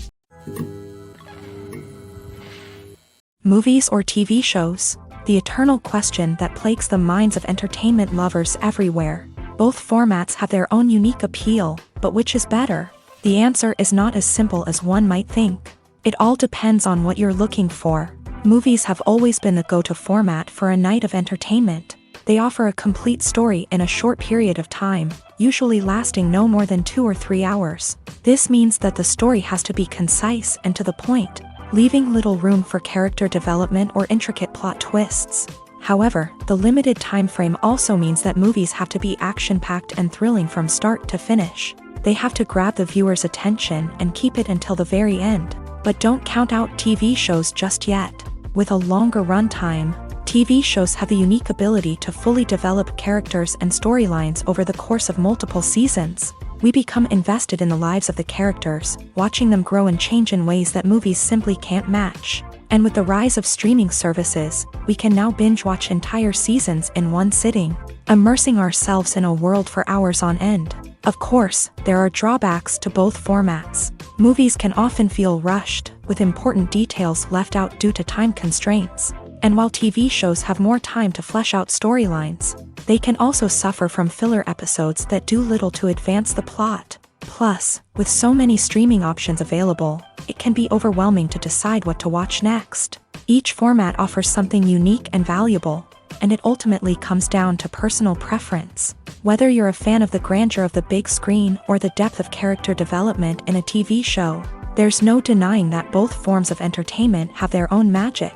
Movies or TV shows? The eternal question that plagues the minds of entertainment lovers everywhere. Both formats have their own unique appeal, but which is better? The answer is not as simple as one might think. It all depends on what you're looking for. Movies have always been the go-to format for a night of entertainment. They offer a complete story in a short period of time, usually lasting no more than 2 or 3 hours. This means that the story has to be concise and to the point, leaving little room for character development or intricate plot twists. However, the limited time frame also means that movies have to be action-packed and thrilling from start to finish. They have to grab the viewer's attention and keep it until the very end. But don't count out TV shows just yet. With a longer runtime, TV shows have the unique ability to fully develop characters and storylines over the course of multiple seasons. We become invested in the lives of the characters, watching them grow and change in ways that movies simply can't match. And with the rise of streaming services, we can now binge-watch entire seasons in one sitting, immersing ourselves in a world for hours on end. Of course, there are drawbacks to both formats. Movies can often feel rushed, with important details left out due to time constraints. And while TV shows have more time to flesh out storylines, they can also suffer from filler episodes that do little to advance the plot. Plus, with so many streaming options available, it can be overwhelming to decide what to watch next. Each format offers something unique and valuable, and it ultimately comes down to personal preference. Whether you're a fan of the grandeur of the big screen or the depth of character development in a TV show, there's no denying that both forms of entertainment have their own magic.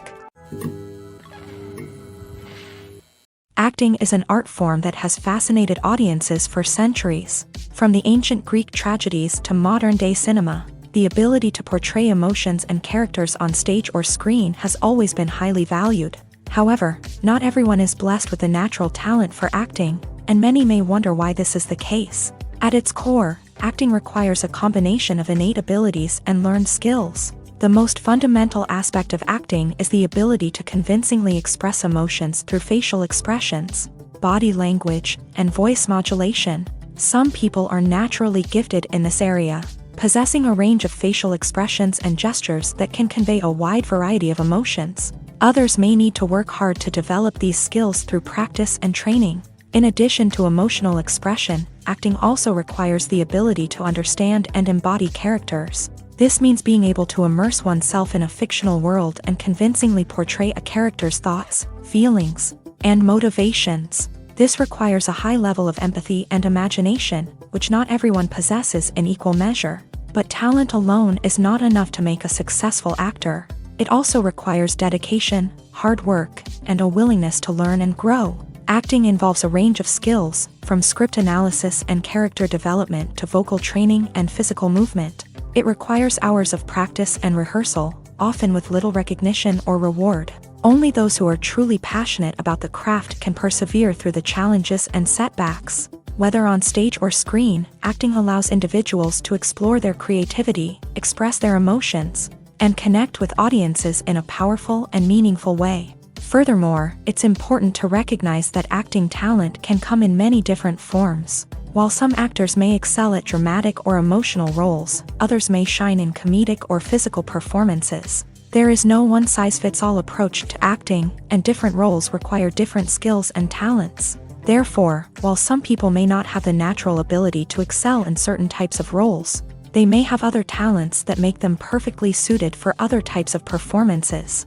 Acting is an art form that has fascinated audiences for centuries. From the ancient Greek tragedies to modern-day cinema, the ability to portray emotions and characters on stage or screen has always been highly valued. However, not everyone is blessed with the natural talent for acting, and many may wonder why this is the case. At its core, acting requires a combination of innate abilities and learned skills. The most fundamental aspect of acting is the ability to convincingly express emotions through facial expressions, body language, and voice modulation. Some people are naturally gifted in this area, possessing a range of facial expressions and gestures that can convey a wide variety of emotions. Others may need to work hard to develop these skills through practice and training. In addition to emotional expression, acting also requires the ability to understand and embody characters. This means being able to immerse oneself in a fictional world and convincingly portray a character's thoughts, feelings, and motivations. This requires a high level of empathy and imagination, which not everyone possesses in equal measure. But talent alone is not enough to make a successful actor. It also requires dedication, hard work, and a willingness to learn and grow. Acting involves a range of skills, from script analysis and character development to vocal training and physical movement. It requires hours of practice and rehearsal, often with little recognition or reward. Only those who are truly passionate about the craft can persevere through the challenges and setbacks. Whether on stage or screen, acting allows individuals to explore their creativity, express their emotions, and connect with audiences in a powerful and meaningful way. Furthermore, it's important to recognize that acting talent can come in many different forms. While some actors may excel at dramatic or emotional roles, others may shine in comedic or physical performances. There is no one-size-fits-all approach to acting, and different roles require different skills and talents. Therefore, while some people may not have the natural ability to excel in certain types of roles, they may have other talents that make them perfectly suited for other types of performances.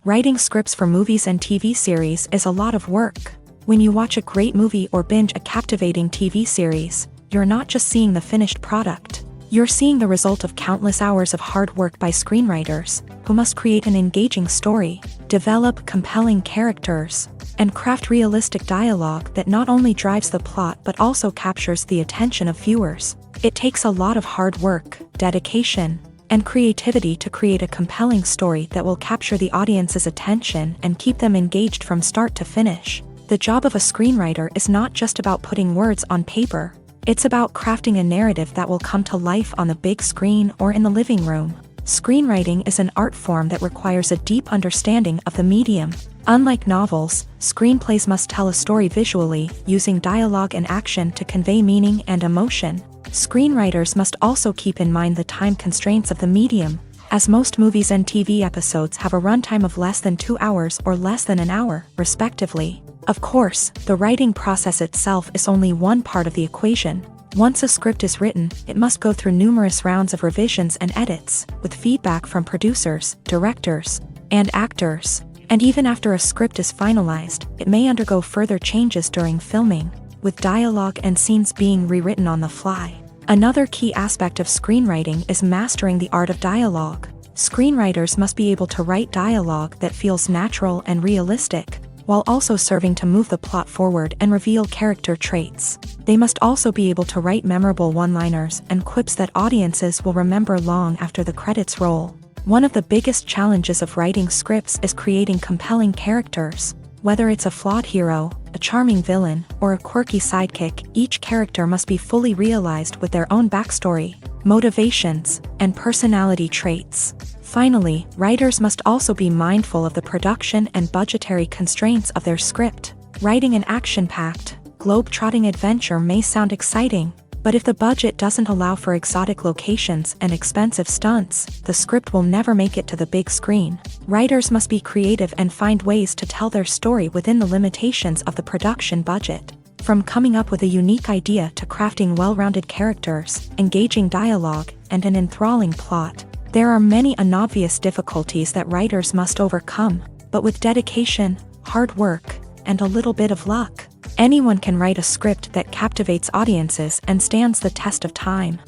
Writing scripts for movies and TV series is a lot of work. When you watch a great movie or binge a captivating TV series, you're not just seeing the finished product. You're seeing the result of countless hours of hard work by screenwriters, who must create an engaging story, develop compelling characters, and craft realistic dialogue that not only drives the plot but also captures the attention of viewers. It takes a lot of hard work, dedication, and creativity to create a compelling story that will capture the audience's attention and keep them engaged from start to finish. The job of a screenwriter is not just about putting words on paper. It's about crafting a narrative that will come to life on the big screen or in the living room. Screenwriting is an art form that requires a deep understanding of the medium. Unlike novels, screenplays must tell a story visually, using dialogue and action to convey meaning and emotion. Screenwriters must also keep in mind the time constraints of the medium, as most movies and TV episodes have a runtime of less than 2 hours or less than an hour, respectively. Of course, the writing process itself is only one part of the equation. Once a script is written, it must go through numerous rounds of revisions and edits, with feedback from producers, directors, and actors. And even after a script is finalized, it may undergo further changes during filming, with dialogue and scenes being rewritten on the fly. Another key aspect of screenwriting is mastering the art of dialogue. Screenwriters must be able to write dialogue that feels natural and realistic, while also serving to move the plot forward and reveal character traits. They must also be able to write memorable one-liners and quips that audiences will remember long after the credits roll. One of the biggest challenges of writing scripts is creating compelling characters. Whether it's a flawed hero, a charming villain, or a quirky sidekick, each character must be fully realized with their own backstory, motivations, and personality traits. Finally, writers must also be mindful of the production and budgetary constraints of their script. Writing an action-packed, globe-trotting adventure may sound exciting, but if the budget doesn't allow for exotic locations and expensive stunts, the script will never make it to the big screen. Writers must be creative and find ways to tell their story within the limitations of the production budget. From coming up with a unique idea to crafting well-rounded characters, engaging dialogue, and an enthralling plot, there are many unobvious difficulties that writers must overcome, but with dedication, hard work, and a little bit of luck, anyone can write a script that captivates audiences and stands the test of time.